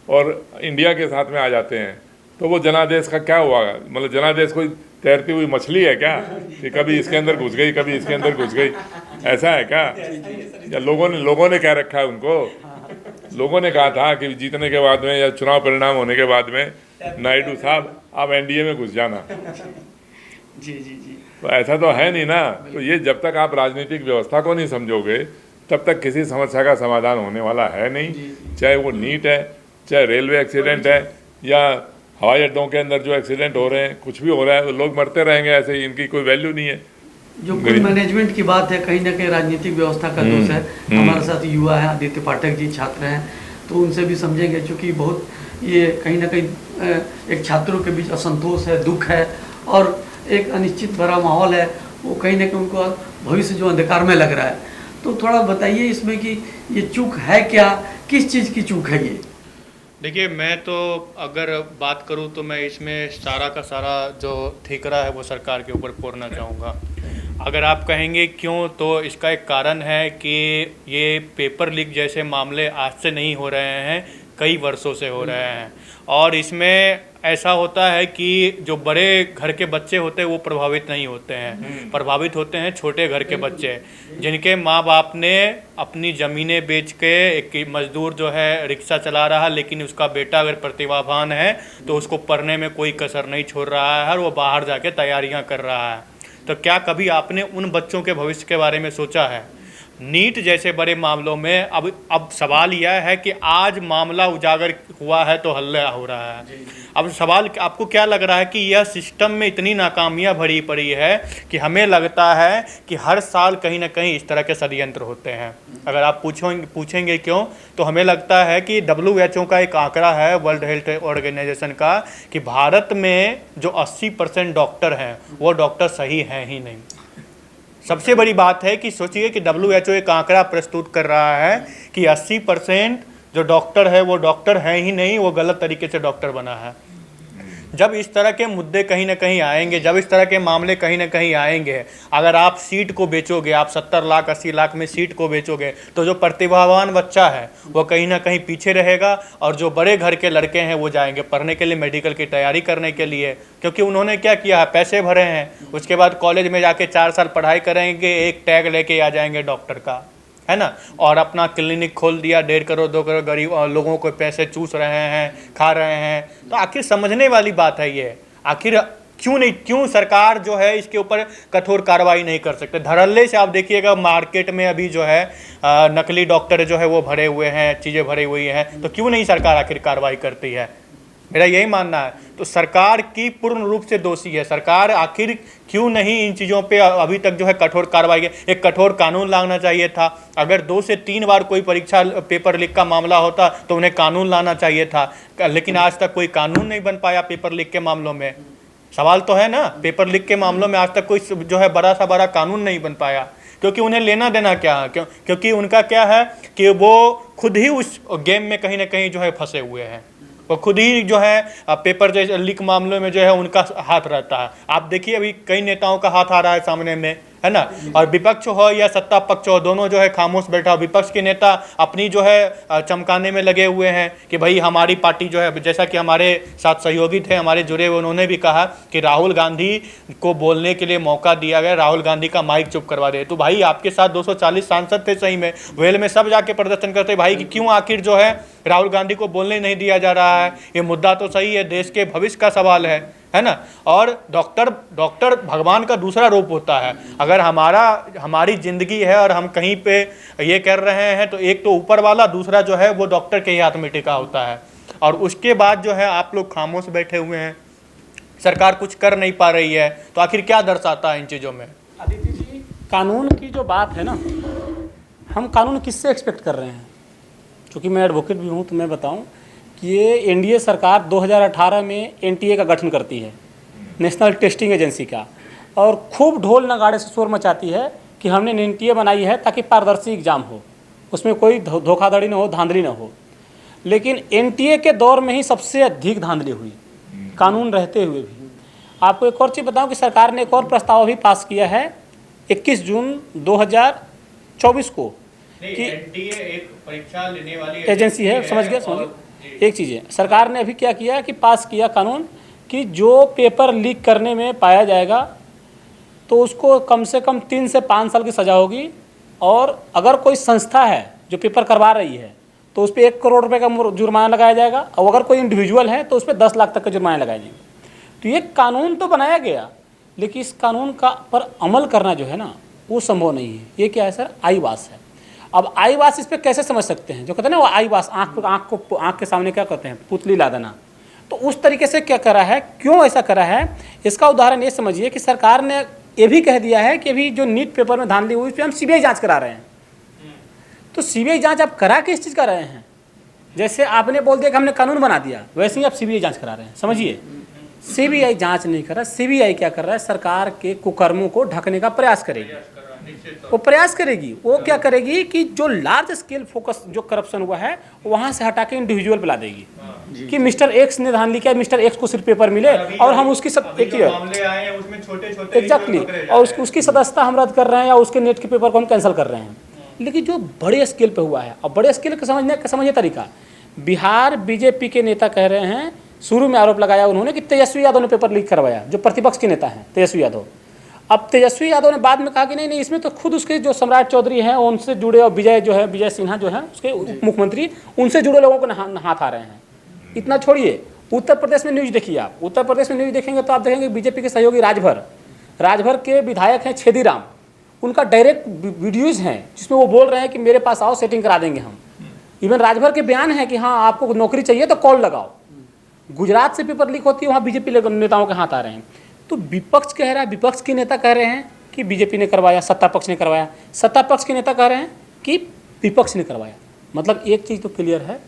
और इंडिया के साथ में आ जाते हैं, तो वो जनादेश का क्या हुआ? मतलब जनादेश कोई तैरती हुई मछली है क्या कि कभी इसके अंदर घुस गई, कभी इसके अंदर घुस गई? ऐसा है क्या? या लोगों ने कह रखा है उनको? लोगों ने कहा था कि जीतने के बाद में या चुनाव परिणाम होने के बाद में, नायडू साहब आप एनडीए में घुस जाना। जी जी जी। तो ऐसा तो है नहीं ना। तो ये जब तक आप राजनीतिक व्यवस्था को नहीं समझोगे, तब तक किसी समस्या का समाधान होने वाला है नहीं। चाहे वो नीट है, चाहे रेलवे एक्सीडेंट है, या हवाई अड्डों के अंदर जो एक्सीडेंट हो रहे हैं, कुछ भी हो रहा है, लोग मरते रहेंगे ऐसे ही, इनकी कोई वैल्यू नहीं है। जो कुल मैनेजमेंट की बात है, कहीं ना कहीं राजनीतिक व्यवस्था का दोष है। हमारे साथ युवा है, आदित्य पाठक जी छात्र हैं, तो उनसे भी समझेंगे, क्योंकि बहुत ये कहीं ना कहीं एक छात्रों के बीच असंतोष है, दुख है और एक अनिश्चित भरा माहौल है। वो कहीं ना कहीं उनको भविष्य जो अंधकार में लग रहा है। तो थोड़ा बताइए इसमें कि ये चूक है क्या, किस चीज़ की चूक है ये? देखिए, मैं तो अगर बात करूं तो मैं इसमें सारा का सारा जो ठिकरा है वो सरकार के ऊपर फोड़ना चाहूँगा। अगर आप कहेंगे क्यों, तो इसका एक कारण है कि ये पेपर लीक जैसे मामले आज से नहीं हो रहे हैं, कई वर्षों से हो रहे हैं। और इसमें ऐसा होता है कि जो बड़े घर के बच्चे होते हैं वो प्रभावित नहीं होते हैं, प्रभावित होते हैं छोटे घर के बच्चे, जिनके माँ बाप ने अपनी ज़मीनें बेच के, एक मजदूर जो है रिक्शा चला रहा, लेकिन उसका बेटा अगर प्रतिभावान है तो उसको पढ़ने में कोई कसर नहीं छोड़ रहा है और वो बाहर जाके तैयारियां कर रहा है। तो क्या कभी आपने उन बच्चों के भविष्य के बारे में सोचा है? नीट जैसे बड़े मामलों में अब सवाल यह है कि आज मामला उजागर हुआ है तो हल्ला हो रहा है। अब सवाल आपको क्या लग रहा है कि यह सिस्टम में इतनी नाकामियां भरी पड़ी है कि हमें लगता है कि हर साल कहीं ना कहीं इस तरह के षड्यंत्र होते हैं। अगर आप पूछेंगे क्यों, तो हमें लगता है कि WHO का एक आंकड़ा है, वर्ल्ड हेल्थ ऑर्गेनाइजेशन का, कि भारत में जो 80% डॉक्टर हैं वो डॉक्टर सही हैं ही नहीं। सबसे बड़ी बात है कि सोचिए कि WHO एक आंकड़ा प्रस्तुत कर रहा है कि 80% जो डॉक्टर है वो डॉक्टर है ही नहीं, वो गलत तरीके से डॉक्टर बना है। जब इस तरह के मुद्दे कहीं ना कहीं आएंगे, जब इस तरह के मामले कहीं ना कहीं आएंगे, अगर आप सीट को बेचोगे, आप 70 लाख 80 लाख में सीट को बेचोगे, तो जो प्रतिभावान बच्चा है वो कहीं ना कहीं पीछे रहेगा, और जो बड़े घर के लड़के हैं वो जाएंगे पढ़ने के लिए, मेडिकल की तैयारी करने के लिए, क्योंकि उन्होंने क्या किया है, पैसे भरे हैं। उसके बाद कॉलेज में जाके 4 साल पढ़ाई करेंगे, एक टैग लेके आ जाएंगे डॉक्टर का, है ना, और अपना क्लिनिक खोल दिया, 1.5 करोड़ 2 करोड़ गरीब लोगों को पैसे चूस रहे हैं, खा रहे हैं। तो आखिर समझने वाली बात है ये, आखिर क्यों सरकार जो है इसके ऊपर कठोर कार्रवाई नहीं कर सकते। धड़ल्ले से आप देखिएगा मार्केट में अभी जो है नकली डॉक्टर जो है वो भरे हुए हैं, चीज़ें भरी हुई हैं, तो क्यों नहीं सरकार आखिर कार्रवाई करती है, मेरा यही मानना है। तो सरकार की पूर्ण रूप से दोषी है। सरकार आखिर क्यों नहीं इन चीज़ों पे अभी तक जो है कठोर कार्रवाई की, एक कठोर कानून लाना चाहिए था। अगर 2 से 3 बार कोई परीक्षा पेपर लीक का मामला होता तो उन्हें कानून लाना चाहिए था, लेकिन आज तक कोई कानून नहीं बन पाया पेपर लीक के मामलों में। सवाल तो है ना, पेपर लीक के मामलों में आज तक कोई जो है बड़ा सा बड़ा कानून नहीं बन पाया, क्योंकि उन्हें लेना देना क्या है, क्योंकि उनका क्या है कि वो खुद ही उस गेम में कहीं ना कहीं जो है फंसे हुए हैं। वो खुद ही जो है पेपर जैसे लीक मामलों में जो है उनका हाथ रहता है। आप देखिए अभी कई नेताओं का हाथ आ रहा है सामने में, है ना, और विपक्ष हो या सत्ता पक्ष हो, दोनों जो है खामोश बैठा हो। विपक्ष के नेता अपनी जो है चमकाने में लगे हुए हैं कि भाई हमारी पार्टी जो है, जैसा कि हमारे साथ सहयोगी थे हमारे जुड़े हुए, उन्होंने भी कहा कि राहुल गांधी को बोलने के लिए मौका दिया गया, राहुल गांधी का माइक चुप करवा दे। तो भाई आपके साथ 240 सांसद थे, सही में वेल में सब जाके प्रदर्शन करते भाई कि क्यों आखिर जो है राहुल गांधी को बोलने नहीं दिया जा रहा है। ये मुद्दा तो सही है, देश के भविष्य का सवाल है ना। और डॉक्टर भगवान का दूसरा रूप होता है। अगर हमारी जिंदगी है और हम कहीं पे ये कर रहे हैं तो एक तो ऊपर वाला, दूसरा जो है वो डॉक्टर के ही हाथ में टिका होता है। और उसके बाद जो है आप लोग खामोश बैठे हुए हैं, सरकार कुछ कर नहीं पा रही है, तो आखिर क्या दर्शाता है इन चीज़ों में। आदित्य जी, कानून की जो बात है ना, हम कानून किससे एक्सपेक्ट कर रहे हैं? क्योंकि मैं एडवोकेट भी हूँ तो मैं बताऊँ कि ये एनडीए सरकार 2018 में एनटीए का गठन करती है, नेशनल टेस्टिंग एजेंसी का, और खूब ढोल नगाड़े से शोर मचाती है कि हमने एनटीए बनाई है ताकि पारदर्शी एग्जाम हो, उसमें कोई धोखाधड़ी ना हो, धांधली ना हो। लेकिन एनटीए के दौर में ही सबसे अधिक धांधली हुई, कानून रहते हुए भी। आपको एक और चीज़ बताऊं कि सरकार ने एक और प्रस्ताव भी पास किया है 21 जून 2024 को कि एनटीए एक परीक्षा लेने वाली एजेंसी है, समझ गया। एक चीज़ है, सरकार ने अभी क्या किया कि पास किया कानून कि जो पेपर लीक करने में पाया जाएगा तो उसको कम से कम 3 से 5 साल की सज़ा होगी, और अगर कोई संस्था है जो पेपर करवा रही है तो उस पर 1 करोड़ रुपए का जुर्माना लगाया जाएगा, और अगर कोई इंडिविजुअल है तो उस पर 10 लाख तक का जुर्माना लगाया जाएगा। तो ये कानून तो बनाया गया, लेकिन इस कानून का पर अमल करना जो है ना वो संभव नहीं है। ये क्या है सर? आईवास है। अब आईवास इस पर कैसे समझ सकते हैं? जो कहते हैं ना वो आईवास, आँख के सामने क्या कहते हैं, पुतली ला देना। तो उस तरीके से क्या करा है, क्यों ऐसा करा है, इसका उदाहरण ये समझिए कि सरकार ने ये भी कह दिया है कि अभी जो नीट पेपर में धांधली हुई उस पर हम सीबीआई जांच करा रहे हैं। तो सीबीआई जांच आप करा किस चीज़ कर रहे हैं? जैसे आपने बोल दिया कि हमने कानून बना दिया, वैसे ही आप सीबीआई जांच करा रहे हैं। समझिए, सीबीआई जांच नहीं कर रहा, सीबीआई क्या कर रहा है, सरकार के कुकर्मों को ढकने का प्रयास करेगी। वो प्रयास करेगी, वो क्या करेगी कि जो लार्ज स्केल फोकस जो करप्शन हुआ है वहाँ से हटा के इंडिविजुअल पे ला देगी कि मिस्टर एक्स ने धांधली किया, मिस्टर एक्स को सिर्फ पेपर मिले और हम उसकी सब एग्जैक्टली और उसकी सदस्यता हम रद्द कर रहे हैं या उसके नेट के पेपर को हम कैंसिल कर रहे हैं। लेकिन जो बड़े स्केल पे हुआ है, और बड़े स्केल का समझिए तरीका, बिहार बीजेपी के नेता कह रहे हैं, शुरू में आरोप लगाया उन्होंने कि तेजस्वी यादव ने पेपर लीक करवाया, जो प्रतिपक्ष के नेता हैं तेजस्वी यादव। अब तेजस्वी यादव ने बाद में कहा कि नहीं इसमें तो खुद उसके जो सम्राट चौधरी हैं उनसे जुड़े, और विजय सिन्हा जो है उसके मुख्यमंत्री, उनसे जुड़े लोगों को हाथ आ रहे हैं। इतना छोड़िए, उत्तर प्रदेश में न्यूज़ देखिए आप, उत्तर प्रदेश में न्यूज़ देखेंगे तो आप देखेंगे बीजेपी के सहयोगी राजभर के विधायक हैं छेदीराम, उनका डायरेक्ट वीडियोज़ हैं जिसमें वो बोल रहे हैं कि मेरे पास आओ, सेटिंग करा देंगे हम। इवन राजभर के बयान है कि हाँ आपको नौकरी चाहिए तो कॉल लगाओ। गुजरात से पेपर लीक होती है, वहाँ बीजेपी नेताओं के हाथ आ रहे हैं। तो विपक्ष कह रहा है, विपक्ष के नेता कह रहे हैं कि बीजेपी ने करवाया, सत्ता पक्ष ने करवाया, सत्ता पक्ष के नेता कह रहे हैं कि विपक्ष ने करवाया। मतलब एक चीज़ तो क्लियर है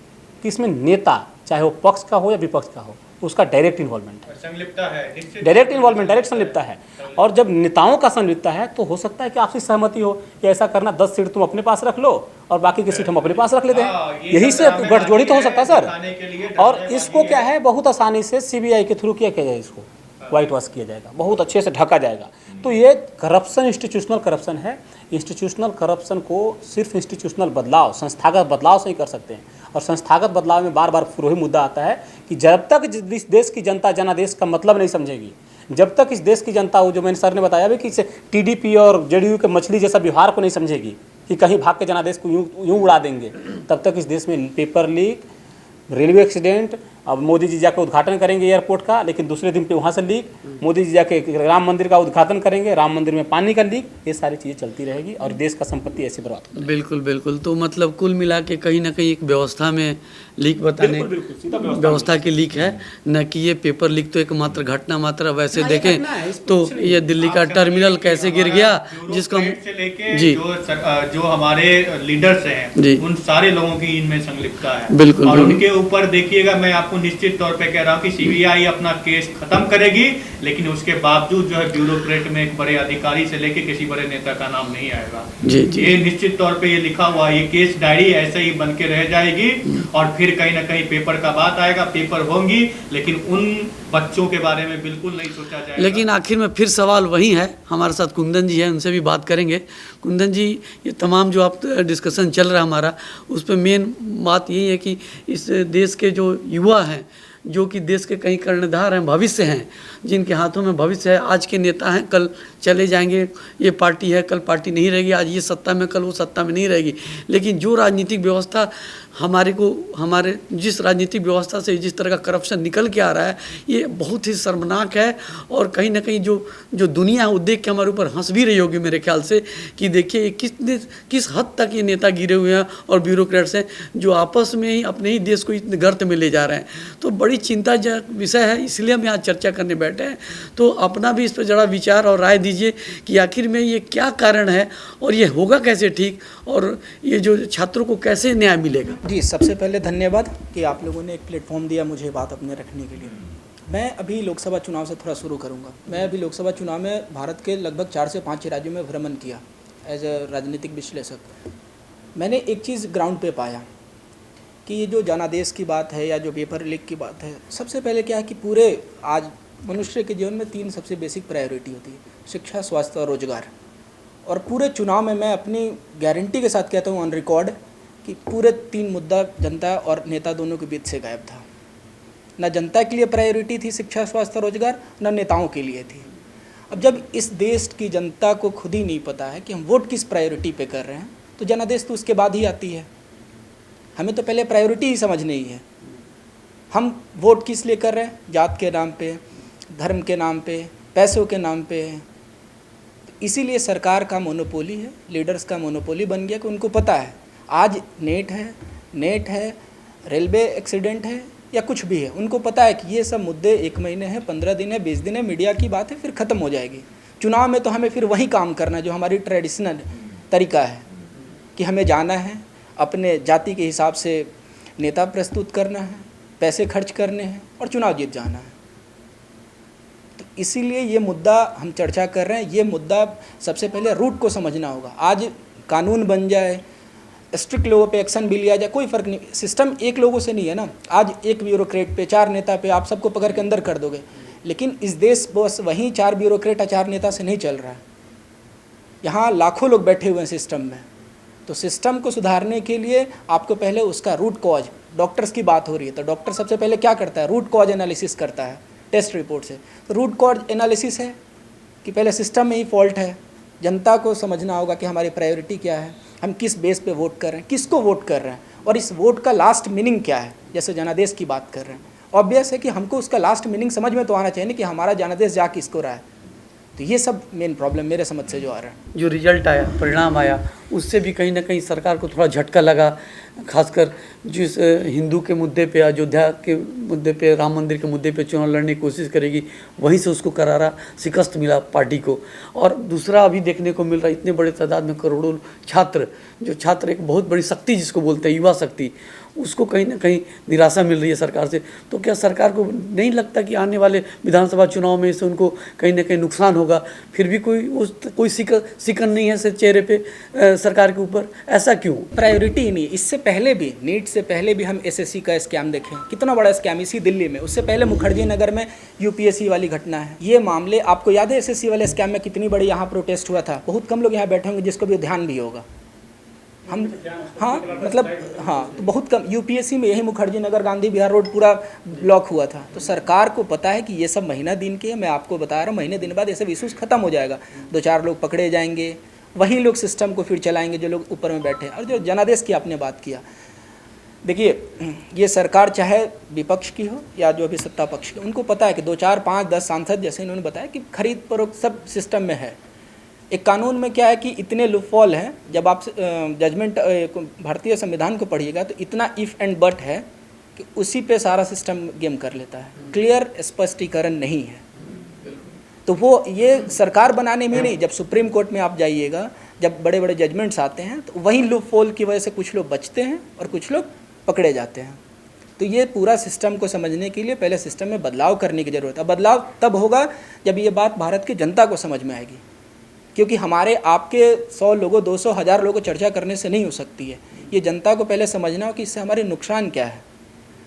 कि इसमें नेता चाहे वो पक्ष का हो या विपक्ष का हो, उसका डायरेक्ट इन्वॉल्वमेंट है, संलिप्तता है, डायरेक्ट इन्वॉल्वमेंट, डायरेक्ट संलिप्तता है। और जब नेताओं का संलिप्तता है तो हो सकता है कि आपसी सहमति हो कि ऐसा करना, 10 सीट तुम अपने पास रख लो और बाकी की सीट हम अपने पास रख लेते हैं। यही से गठजोड़ी तो हो सकता है सर। और इसको क्या है, बहुत आसानी से सीबीआई के थ्रू किया जाएगा, इसको व्हाइट वॉश किया जाएगा, बहुत अच्छे से ढका जाएगा। तो ये करप्शन इंस्टीट्यूशनल करप्शन है। इंस्टीट्यूशनल करप्शन को सिर्फ इंस्टीट्यूशनल बदलाव, संस्थागत बदलाव से ही कर सकते हैं। और संस्थागत बदलाव में बार बार फिर वही मुद्दा आता है कि जब तक इस देश की जनता जनादेश का मतलब नहीं समझेगी, जब तक इस देश की जनता, वो जो मैंने सर ने बताया भी कि टीडीपी और जेडीयू के मछली जैसा व्यवहार को नहीं समझेगी कि कहीं भाग के जनादेश को यूँ उड़ा देंगे, तब तक इस देश में पेपर लीक, रेलवे एक्सीडेंट, अब मोदी जी जाकर उद्घाटन करेंगे एयरपोर्ट का, लेकिन दूसरे दिन पे वहाँ से लीक, मोदी जी जाके राम मंदिर का उद्घाटन करेंगे, राम मंदिर में पानी का लीक, ये सारी चीज़ें चलती रहेगी और देश का संपत्ति ऐसे बर्बाद होगी। बिल्कुल बिल्कुल। तो मतलब कुल मिला के कहीं ना कहीं एक व्यवस्था में लीक बताने, व्यवस्था की लीक है, न कि ये पेपर लीक तो एकमात्र घटना मात्र। वैसे देखें तो ये दिल्ली का टर्मिनल कैसे गिर गया, जिसको जी जो हमारे लीडर्स हैं उन सारे लोगों की इनमें संलिप्तता है। बिल्कुल। और उनके ऊपर देखिएगा, मैं आपको निश्चित तौर पे कह रहा हूँ कि सीबीआई अपना केस खत्म करेगी, लेकिन उसके बावजूद जो है ब्यूरोक्रेट में एक बड़े अधिकारी से लेके किसी बड़े नेता का नाम नहीं आएगा। जी। ये निश्चित तौर पे ये लिखा हुआ, ये केस डायरी ऐसे ही बन के रह जाएगी और फिर कहीं ना कहीं पेपर का बात आएगा, पेपर होंगी, लेकिन उन बच्चों के बारे में बिल्कुल नहीं सोचा जाएगा। लेकिन आखिर में फिर सवाल वही है, हमारे साथ कुंदन जी है, उनसे भी बात करेंगे। कुंदन जी, ये तमाम जो आप डिस्कशन चल रहा है हमारा, उस पर मेन बात यही है कि इस देश के जो युवा हैं, जो कि देश के कई कर्णधार हैं, भविष्य हैं, जिनके हाथों में भविष्य है, आज के नेता हैं, कल चले जाएंगे, ये पार्टी है, कल पार्टी नहीं रहेगी, आज ये सत्ता में, कल वो सत्ता में नहीं रहेगी। लेकिन जो राजनीतिक व्यवस्था हमारे जिस राजनीतिक व्यवस्था से जिस तरह का करप्शन निकल के आ रहा है, ये बहुत ही शर्मनाक है। और कहीं ना कहीं जो दुनिया है वो देख के हमारे ऊपर हंस भी रही होगी मेरे ख्याल से, कि देखिए किस हद तक ये नेता गिरे हुए हैं और ब्यूरोक्रेट्स हैं जो आपस में ही अपने ही देश को इतने गर्त में ले जा रहे हैं। तो बड़ी चिंताजनक विषय है, इसलिए हम यहाँ चर्चा करने बैठे हैं। तो अपना भी इस पर जरा विचार और राय दीजिए कि आखिर में ये क्या कारण है और ये होगा कैसे ठीक, और ये जो छात्रों को कैसे न्याय मिलेगा। जी, सबसे पहले धन्यवाद कि आप लोगों ने एक प्लेटफॉर्म दिया मुझे बात अपने रखने के लिए। मैं अभी लोकसभा चुनाव से थोड़ा शुरू करूंगा। मैं अभी लोकसभा चुनाव में भारत के लगभग 4 से 5 राज्यों में भ्रमण किया एज ए राजनीतिक विश्लेषक। मैंने एक चीज़ ग्राउंड पे पाया कि ये जो जनादेश की बात है या जो पेपर लीक की बात है, सबसे पहले क्या है कि पूरे आज मनुष्य के जीवन में 3 सबसे बेसिक प्रायोरिटी होती है, शिक्षा, स्वास्थ्य और रोजगार। और पूरे चुनाव में मैं अपनी गारंटी के साथ कहता हूँ ऑन रिकॉर्ड कि पूरे 3 मुद्दा जनता और नेता दोनों के बीच से गायब था। न जनता के लिए प्रायोरिटी थी शिक्षा, स्वास्थ्य, रोजगार, न नेताओं के लिए थी। अब जब इस देश की जनता को खुद ही नहीं पता है कि हम वोट किस प्रायोरिटी पे कर रहे हैं, तो जनादेश तो उसके बाद ही आती है। हमें तो पहले प्रायोरिटी ही समझनी ही है। हम वोट किस लिए कर रहे हैं? जात के नाम पे, धर्म के नाम पे, पैसों के नाम पे। इसीलिए सरकार का मोनोपोली है, लीडर्स का मोनोपोली बन गया कि उनको पता है आज नेट है, रेलवे एक्सीडेंट है या कुछ भी है, उनको पता है कि ये सब मुद्दे 1 महीने हैं, 15 दिन है, 20 दिन है, मीडिया की बात है, फिर ख़त्म हो जाएगी। चुनाव में तो हमें फिर वही काम करना है जो हमारी ट्रेडिशनल तरीका है कि हमें जाना है, अपने जाति के हिसाब से नेता प्रस्तुत करना है, पैसे खर्च करने हैं और चुनाव जीत जाना है। तो इसीलिए ये मुद्दा हम चर्चा कर रहे हैं। ये मुद्दा सबसे पहले रूट को समझना होगा। आज कानून बन जाए, स्ट्रिक्ट लोगों पे एक्शन भी लिया जाए, कोई फ़र्क नहीं। सिस्टम एक लोगों से नहीं है ना। आज एक ब्यूरोक्रेट पे, 4 नेता पे आप सबको पकड़ के अंदर कर दोगे, लेकिन इस देश बस वहीं 4 ब्यूरोक्रेट या 4 नेता से नहीं चल रहा है। यहाँ लाखों लोग बैठे हुए हैं सिस्टम में। तो सिस्टम को सुधारने के लिए आपको पहले उसका रूट कॉज, डॉक्टर्स की बात हो रही है तो डॉक्टर सबसे पहले क्या करता है? रूट कॉज एनालिसिस करता है टेस्ट रिपोर्ट से। तो रूट कॉज एनालिसिस है कि पहले सिस्टम में ही फॉल्ट है। जनता को समझना होगा कि हमारी प्रायोरिटी क्या है, हम किस बेस पे वोट कर रहे हैं, किसको वोट कर रहे हैं, और इस वोट का लास्ट मीनिंग क्या है। जैसे जनादेश की बात कर रहे हैं, ऑब्वियस है कि हमको उसका लास्ट मीनिंग समझ में तो आना चाहिए ना कि हमारा जनादेश जा किसको रहा है। तो ये सब मेन प्रॉब्लम मेरे समझ से जो आ रहा है। जो रिजल्ट आया, परिणाम आया, उससे भी कहीं ना कहीं सरकार को थोड़ा झटका लगा, खासकर जिस हिंदू के मुद्दे पे, अयोध्या के मुद्दे पे, राम मंदिर के मुद्दे पे चुनाव लड़ने की कोशिश करेगी, वहीं से उसको करारा शिकस्त मिला पार्टी को। और दूसरा अभी देखने को मिल रहा है, इतने बड़े तादाद में करोड़ों छात्र, जो छात्र एक बहुत बड़ी शक्ति जिसको बोलते हैं युवा शक्ति, उसको कहीं ना कहीं निराशा मिल रही है सरकार से। तो क्या सरकार को नहीं लगता कि आने वाले विधानसभा चुनाव में इससे उनको कहीं ना कहीं नुकसान होगा? फिर भी कोई सिकन नहीं है चेहरे पे सरकार के ऊपर, ऐसा क्यों? प्रायोरिटी ही नहीं। इससे पहले भी, नीट से पहले भी हम एसएससी का स्कैम देखें, कितना बड़ा स्कैम इसी दिल्ली में। उससे पहले मुखर्जी नगर में यूपीएससी वाली घटना है। ये मामले आपको याद है एसएससी वाले स्कैम में कितनी बड़ी यहाँ प्रोटेस्ट हुआ था? बहुत कम लोग यहाँ बैठे होंगे जिसको भी ध्यान भी होगा। हम हाँ मतलब हाँ, तो बहुत कम। यूपीएससी में यही मुखर्जी नगर गांधी विहार रोड पूरा ब्लॉक हुआ था। तो सरकार को पता है कि ये सब महीना दिन के, मैं आपको बता रहा हूँ, महीने दिन बाद ये सब इशूज़ खत्म हो जाएगा। 2-4 लोग पकड़े जाएंगे, वही लोग सिस्टम को फिर चलाएंगे जो लोग ऊपर में बैठे। और जो जनादेश की आपने बात किया, देखिए ये सरकार चाहे विपक्ष की हो या जो अभी सत्ता पक्ष की, उनको पता है कि 2, 4, 5, 10 सांसद, जैसे इन्होंने बताया कि खरीद फरोख्त सब सिस्टम में है। एक कानून में क्या है कि इतने लूपहॉल हैं। जब आप जजमेंट भारतीय संविधान को पढ़िएगा तो इतना इफ़ एंड बट है कि उसी पे सारा सिस्टम गेम कर लेता है। क्लियर स्पष्टीकरण नहीं है। तो वो ये सरकार बनाने में नहीं, जब सुप्रीम कोर्ट में आप जाइएगा, जब बड़े बड़े जजमेंट्स आते हैं, तो वही लूपहॉल की वजह से कुछ लोग बचते हैं और कुछ लोग पकड़े जाते हैं। तो ये पूरा सिस्टम को समझने के लिए पहले सिस्टम में बदलाव करने की ज़रूरत है। बदलाव तब होगा जब ये बात भारत की जनता को समझ में आएगी, क्योंकि हमारे आपके 100 लोगों, 200, 1000 लोगों को चर्चा करने से नहीं हो सकती है। ये जनता को पहले समझना हो कि इससे हमारे नुकसान क्या है।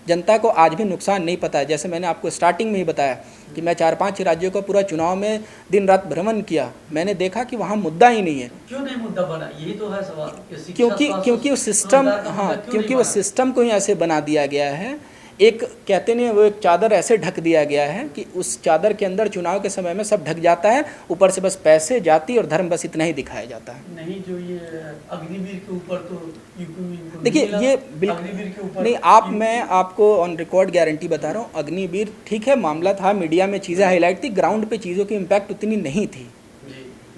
जनता को आज भी नुकसान नहीं पता है। जैसे मैंने आपको स्टार्टिंग में ही बताया कि मैं 4-5 राज्यों का पूरा चुनाव में दिन रात भ्रमण किया, मैंने देखा कि वहाँ मुद्दा ही नहीं है। क्यों नहीं मुद्दा बना? यही तो है सवाल। क्योंकि वो सिस्टम, हाँ, क्योंकि वो सिस्टम को ही ऐसे बना दिया गया है। एक कहते नहीं, वो एक चादर ऐसे ढक दिया गया है कि उस चादर के अंदर चुनाव के समय में सब ढक जाता है, ऊपर से बस पैसे, जाति और धर्म, बस इतना ही दिखाया जाता है। नहीं, जो ये अग्निवीर के ऊपर तो यूपी, देखिए ये अग्निवीर के ऊपर नहीं, मैं आपको ऑन रिकॉर्ड गारंटी बता रहा हूँ। अग्निवीर ठीक है, मामला था, मीडिया में चीज़ें हाईलाइट थी, ग्राउंड पे चीज़ों की इम्पैक्ट उतनी नहीं थी।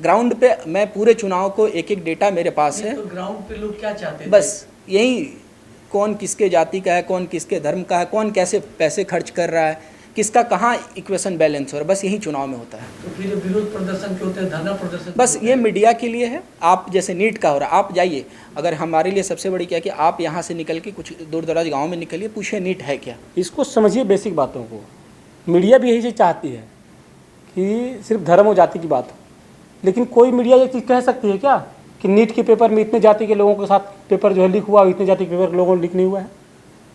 ग्राउंड पे मैं पूरे चुनाव को एक डेटा मेरे पास है। तो ग्राउंड पे लोग क्या चाहते हैं? बस यही, कौन किसके जाति का है, कौन किसके धर्म का है, कौन कैसे पैसे खर्च कर रहा है, किसका कहाँ इक्वेशन बैलेंस हो रहा है, बस यही चुनाव में होता है। तो फिर विरोध प्रदर्शन क्यों होते हैं, धरना प्रदर्शन? बस ये मीडिया के लिए है। आप जैसे नीट का हो रहा, आप जाइए, अगर हमारे लिए सबसे बड़ी क्या है कि आप यहाँ से निकल के कुछ दूर दराज गाँव में निकलिए, पूछिए नीट है क्या। इसको समझिए बेसिक बातों को। मीडिया भी यही चीज़ चाहती है कि सिर्फ धर्म और जाति की बात हो, लेकिन कोई मीडिया ये चीज़ कह सकती है क्या कि नीट के पेपर में इतने जाति के लोगों के साथ पेपर जो है लीक हुआ, इतने जाति के पेपर लोगों ने लीक नहीं हुआ है?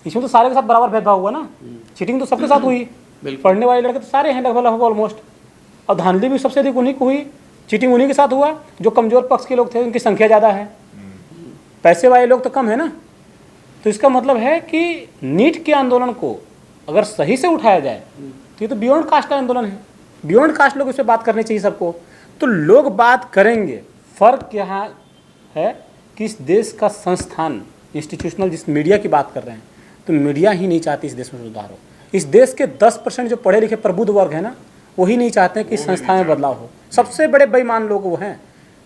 इसमें तो सारे के साथ बराबर भेदभाव हुआ ना। चीटिंग तो सबके साथ हुई, पढ़ने वाले लड़के तो सारे हैं लगभग ऑलमोस्ट, और धांधली भी सबसे अधिक उन्हीं को हुई, चीटिंग उन्हीं के साथ हुआ। जो कमज़ोर पक्ष के लोग थे उनकी संख्या ज़्यादा है, पैसे वाले लोग तो कम है ना। तो इसका मतलब है कि नीट के आंदोलन को अगर सही से उठाया जाए तो ये तो बियॉन्ड कास्ट का आंदोलन है। बियॉन्ड कास्ट लोग इस पर बात करनी चाहिए सबको, तो लोग बात करेंगे। फ़र्क यहाँ है कि इस देश का संस्थान, इंस्टीट्यूशनल जिस मीडिया की बात कर रहे हैं, तो मीडिया ही नहीं चाहती इस देश में सुधार हो। इस देश के 10% जो पढ़े लिखे प्रबुद्ध वर्ग है ना, वही नहीं चाहते हैं कि इस संस्था में बदलाव हो। सबसे बड़े बेईमान लोग वो हैं।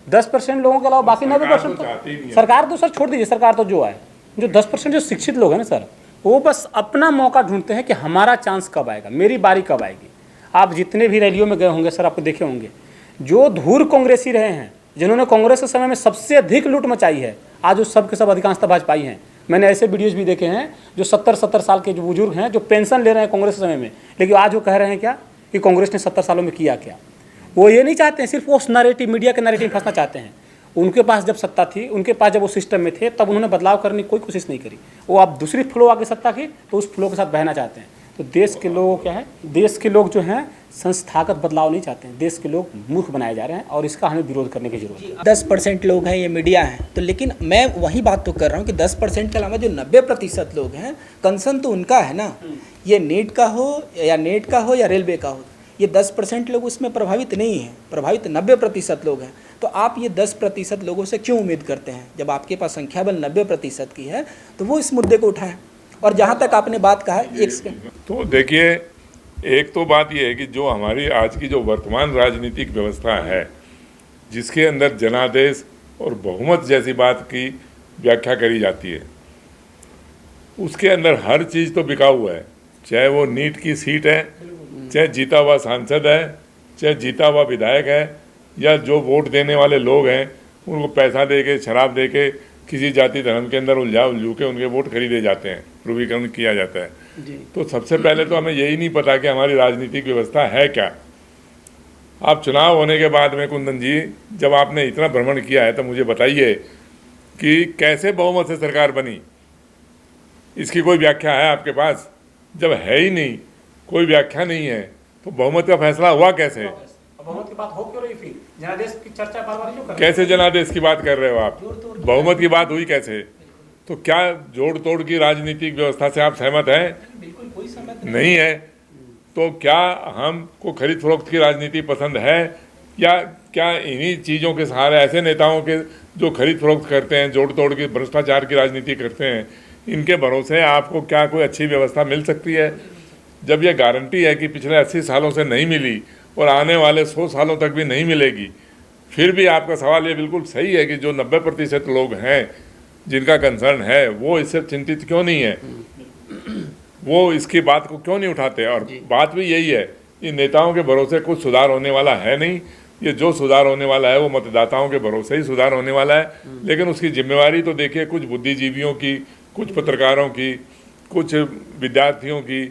10% लोगों के अलावा बाकी 90% तो सरकार तो सर छोड़ दीजिए, सरकार तो जो है, जो 10% जो शिक्षित लोग हैं ना सर, वो बस अपना मौका ढूंढते हैं कि हमारा चांस कब आएगा, मेरी बारी कब आएगी। आप जितने भी रैलियों में गए होंगे सर, आपको देखे होंगे, जो धूर कांग्रेसी रहे हैं, जिन्होंने कांग्रेस के समय में सबसे अधिक लूट मचाई है, आज वो सब के सब अधिकांशतः भाजपाई हैं। मैंने ऐसे वीडियोज़ भी देखे हैं जो 70 साल के जो बुजुर्ग हैं, जो पेंशन ले रहे हैं कांग्रेस के समय में, लेकिन आज वो कह रहे हैं क्या कि कांग्रेस ने 70 सालों में किया क्या। वो ये नहीं चाहते हैं, सिर्फ वो नैरेटिव, मीडिया के नैरेटिव में फंसना चाहते हैं। उनके पास जब सत्ता थी, उनके पास जब वो सिस्टम में थे, तब उन्होंने बदलाव करने की कोई कोशिश नहीं करी। वो अब दूसरी फ्लो आगे सत्ता की, तो उस फ्लो के साथ बहना चाहते हैं। तो देश के लोगों क्या है, देश के लोग जो हैं संस्थागत बदलाव नहीं चाहते हैं, देश के लोग मूर्ख बनाए जा रहे हैं, और इसका हमें विरोध करने की जरूरत है। 10% लोग हैं, ये मीडिया है, तो लेकिन मैं वही बात तो कर रहा हूँ कि 10% के अलावा जो 90% लोग हैं, कंसर्न तो उनका है ना। ये नीट का हो या नेट का हो या रेलवे का हो, ये 10% लोग उसमें प्रभावित नहीं हैं, प्रभावित 90% लोग हैं। तो आप ये 10% लोगों से क्यों उम्मीद करते हैं? जब आपके पास संख्या बल 90% की है, तो वो इस मुद्दे को उठाएं। और जहाँ तक आपने बात कहा, एक तो देखिए, एक तो बात यह है कि जो हमारी आज की जो वर्तमान राजनीतिक व्यवस्था है, जिसके अंदर जनादेश और बहुमत जैसी बात की व्याख्या करी जाती है, उसके अंदर हर चीज़ तो बिका हुआ है। चाहे वो नीट की सीट है, चाहे जीता हुआ सांसद है, चाहे जीता हुआ विधायक है, या जो वोट देने वाले लोग हैं उनको पैसा दे के, शराब दे के किसी जाति धर्म के अंदर उलझू के उनके वोट खरीदे जाते हैं, ध्रुवीकरण किया जाता है। तो सबसे पहले तो हमें यही नहीं पता कि हमारी राजनीतिक व्यवस्था है क्या। आप चुनाव होने के बाद में कुंदन जी, जब आपने इतना भ्रमण किया है तो मुझे बताइए कि कैसे बहुमत से सरकार बनी, इसकी कोई व्याख्या है आपके पास? जब है ही नहीं, कोई व्याख्या नहीं है, तो बहुमत का फैसला हुआ कैसे? बहुमत की बात हो क्यों रही? फिर जनादेश की चर्चा बार-बार क्यों कर रहे हैं? कैसे जनादेश की बात कर रहे हो आप? बहुमत की बात हुई कैसे? तो क्या जोड़ तोड़ की राजनीतिक व्यवस्था से आप सहमत हैं? बिल्कुल कोई सहमत नहीं है। तो क्या हमको खरीद फरोख्त की राजनीति पसंद है, या क्या इन्हीं चीज़ों के सहारे ऐसे नेताओं के जो खरीद फरोख्त करते हैं, जोड़ तोड़ की भ्रष्टाचार की राजनीति करते हैं, इनके भरोसे आपको क्या कोई अच्छी व्यवस्था मिल सकती है? जब ये गारंटी है कि पिछले 80 सालों से नहीं मिली और आने वाले 100 सालों तक भी नहीं मिलेगी, फिर भी आपका सवाल ये बिल्कुल सही है कि जो 90% लोग हैं जिनका कंसर्न है, वो इससे चिंतित क्यों नहीं है, वो इसकी बात को क्यों नहीं उठाते? और बात भी यही है, इन नेताओं के भरोसे कुछ सुधार होने वाला है नहीं। ये जो सुधार होने वाला है वो मतदाताओं के भरोसे ही सुधार होने वाला है। लेकिन उसकी जिम्मेवारी तो देखिए कुछ बुद्धिजीवियों की, कुछ पत्रकारों की, कुछ विद्यार्थियों की,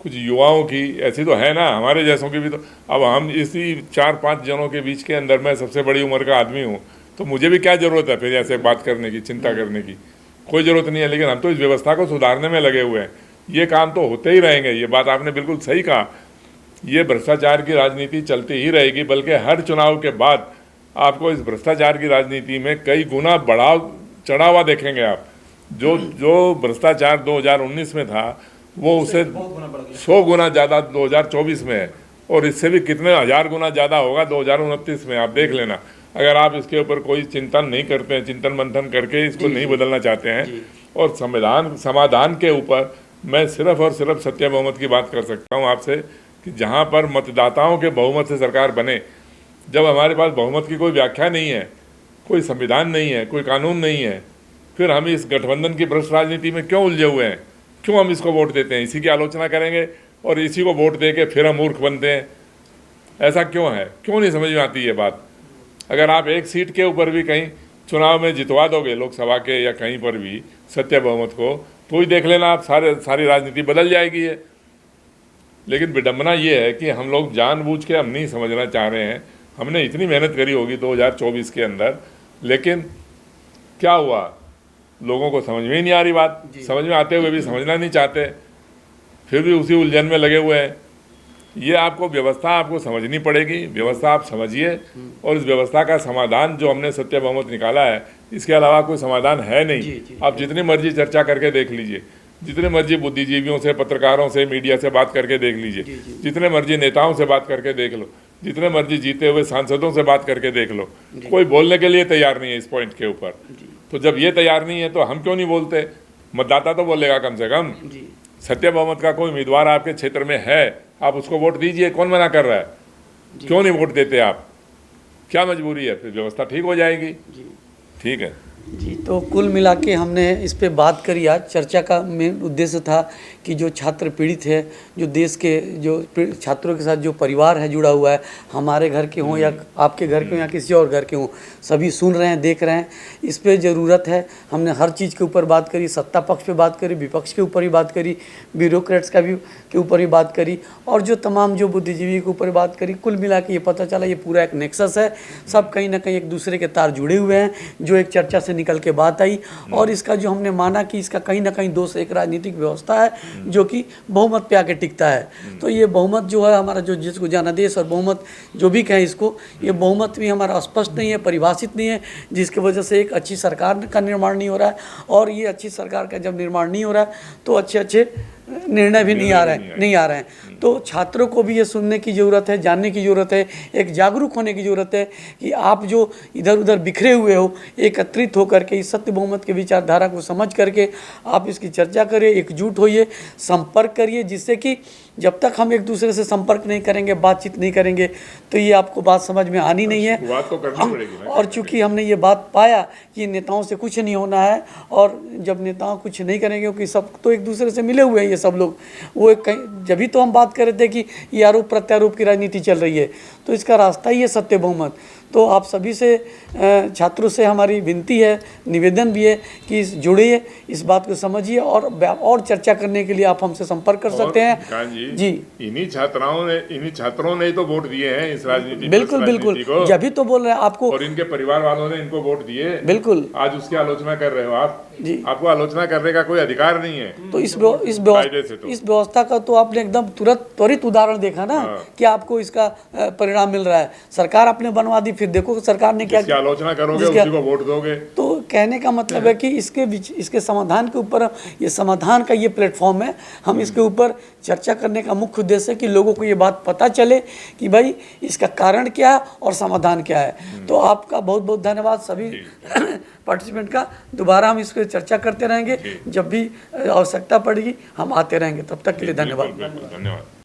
कुछ युवाओं की, ऐसी तो है ना, हमारे जैसों की भी। तो अब हम इसी 4-5 जनों के बीच के अंदर, मैं सबसे बड़ी उम्र का आदमी हूँ, तो मुझे भी क्या ज़रूरत है फिर ऐसे बात करने की, चिंता करने की? कोई ज़रूरत नहीं है। लेकिन हम तो इस व्यवस्था को सुधारने में लगे हुए हैं। ये काम तो होते ही रहेंगे, ये बात आपने बिल्कुल सही कहा। ये भ्रष्टाचार की राजनीति चलती ही रहेगी, बल्कि हर चुनाव के बाद आपको इस भ्रष्टाचार की राजनीति में कई गुना बढ़ाव चढ़ावा देखेंगे आप। जो भ्रष्टाचार 2019 में था, वो उससे 100 गुना ज़्यादा 2024 में है, और इससे भी कितने हजार गुना ज़्यादा होगा 2029 में। आप देख लेना, अगर आप इसके ऊपर कोई चिंतन नहीं करते हैं, चिंतन मंथन करके इसको नहीं बदलना चाहते हैं, और संविधान समाधान के ऊपर मैं सिर्फ और सिर्फ सत्य बहुमत की बात कर सकता हूं आपसे, कि जहां पर मतदाताओं के बहुमत से सरकार बने। जब हमारे पास बहुमत की कोई व्याख्या नहीं है, कोई संविधान नहीं है, कोई कानून नहीं है, फिर हम इस गठबंधन की भ्रष्ट राजनीति में क्यों उलझे हुए हैं? क्यों हम इसको वोट देते हैं? इसी की आलोचना करेंगे और इसी को वोट दे के फिर हम मूर्ख बनते हैं। ऐसा क्यों है? क्यों नहीं समझ में आती ये बात? अगर आप एक सीट के ऊपर भी कहीं चुनाव में जितवा दोगे, लोकसभा के या कहीं पर भी सत्य बहुमत को, तो ही देख लेना आप सारी राजनीति बदल जाएगी है। लेकिन विडंबना ये है कि हम लोग जानबूझ के हम नहीं समझना चाह रहे हैं। हमने इतनी मेहनत करी होगी 2024 के अंदर, लेकिन क्या हुआ? लोगों को समझ में ही नहीं आ रही बात। समझ में आते हुए भी समझना नहीं चाहते, फिर भी उसी उलझन में लगे हुए हैं। ये आपको व्यवस्था आपको समझनी पड़ेगी। व्यवस्था आप समझिए, और इस व्यवस्था का समाधान जो हमने सत्य बहुमत निकाला है, इसके अलावा कोई समाधान है नहीं। आप जितनी मर्जी चर्चा करके देख लीजिए, जितने मर्जी बुद्धिजीवियों से, पत्रकारों से, मीडिया से बात करके देख लीजिए, जितने मर्जी नेताओं से बात करके देख लो, जितने मर्जी जीते हुए सांसदों से बात करके देख लो, कोई बोलने के लिए तैयार नहीं है इस पॉइंट के ऊपर। तो जब ये तैयार नहीं है तो हम क्यों नहीं बोलते? मतदाता तो बोलेगा कम से कम। सत्य बहुमत का कोई उम्मीदवार आपके क्षेत्र में है, आप उसको वोट दीजिए। कौन मना कर रहा है? क्यों नहीं वोट देते आप? क्या मजबूरी है? फिर व्यवस्था ठीक हो जाएगी। ठीक है जी। तो कुल मिला के हमने इस पे बात करी। आज चर्चा का मेन उद्देश्य था कि जो छात्र पीड़ित है, जो देश के जो छात्रों के साथ जो परिवार है जुड़ा हुआ है, हमारे घर के हों या आपके घर के हों या किसी और घर के हों, सभी सुन रहे हैं, देख रहे हैं। इस पे ज़रूरत है। हमने हर चीज़ के ऊपर बात करी, सत्ता पक्ष पे बात करी, विपक्ष के ऊपर ही बात करी, ब्यूरोक्रेट्स का भी के ऊपर ही बात करी, और जो तमाम जो बुद्धिजीवी के ऊपर बात करी। कुल मिला के ये पता चला ये पूरा एक नेक्सस है। सब कहीं ना कहीं एक दूसरे के तार जुड़े हुए हैं, जो एक चर्चा से निकल के बात आई। और इसका जो हमने माना कि इसका कहीं ना कहीं दोष एक राजनीतिक व्यवस्था है, जो कि बहुमत पे आके टिकता है। तो ये बहुमत जो है हमारा, जो जिसको जनादेश और बहुमत जो भी कहें इसको, ये बहुमत भी हमारा स्पष्ट नहीं है, परिभाषित नहीं है, जिसकी वजह से एक अच्छी सरकार का निर्माण नहीं हो रहा है। और ये अच्छी सरकार का जब निर्माण नहीं हो रहा है तो अच्छे निर्णय भी नहीं आ रहे हैं। तो छात्रों को भी ये सुनने की ज़रूरत है, जानने की ज़रूरत है, एक जागरूक होने की ज़रूरत है कि आप जो इधर उधर बिखरे हुए हो, एकत्रित होकर के इस सत्य बहुमत के विचारधारा को समझ करके आप इसकी चर्चा करिए, एकजुट होइए, संपर्क करिए, जिससे कि जब तक हम एक दूसरे से संपर्क नहीं करेंगे, बातचीत नहीं करेंगे, तो ये आपको बात समझ में आनी नहीं है। बात तो करनी पड़ेगी ना। और चूंकि हमने ये बात पाया कि नेताओं से कुछ नहीं होना है, और जब नेताओं कुछ नहीं करेंगे, क्योंकि सब तो एक दूसरे से मिले हुए हैं ये सब लोग, वो एक जब भी तो हम बात कर रहे थे कि ये आरोप प्रत्यारोप की राजनीति चल रही है, तो इसका रास्ता ही है सत्य बहुमत। तो आप सभी से, छात्रों से हमारी विनती है, निवेदन भी है कि जुड़िए, इस बात को समझिए, और चर्चा करने के लिए आप हमसे संपर्क कर सकते हैं। जी, इन्हीं छात्रों ने तो वोट दिए हैं इस राजनीति, बिल्कुल बिल्कुल, जब भी तो बोल रहे हैं आपको, और इनके परिवार वालों ने इनको वोट दिए। बिल्कुल, आज उसकी आलोचना कर रहे हो आप जी। आपको आलोचना करने का कोई अधिकार नहीं है। तो इस व्यवस्था का तो आपने एकदम त्वरित उदाहरण देखा ना, कि आपको इसका परिणाम मिल रहा है। सरकार आपने बनवा दी, फिर देखो सरकार ने क्या, आलोचना करोगे उसी को वोट दोगे। तो कहने का मतलब है कि इसके समाधान के ऊपर, ये समाधान का ये प्लेटफॉर्म है, हम इसके ऊपर चर्चा करने का मुख्य उद्देश्य है कि लोगों को ये बात पता चले कि भाई इसका कारण क्या है और समाधान क्या है। तो आपका बहुत बहुत धन्यवाद सभी पार्टिसिपेंट का। दोबारा हम इस पर चर्चा करते रहेंगे, जब भी आवश्यकता पड़ेगी हम आते रहेंगे। तब तक के लिए धन्यवाद। धन्यवाद।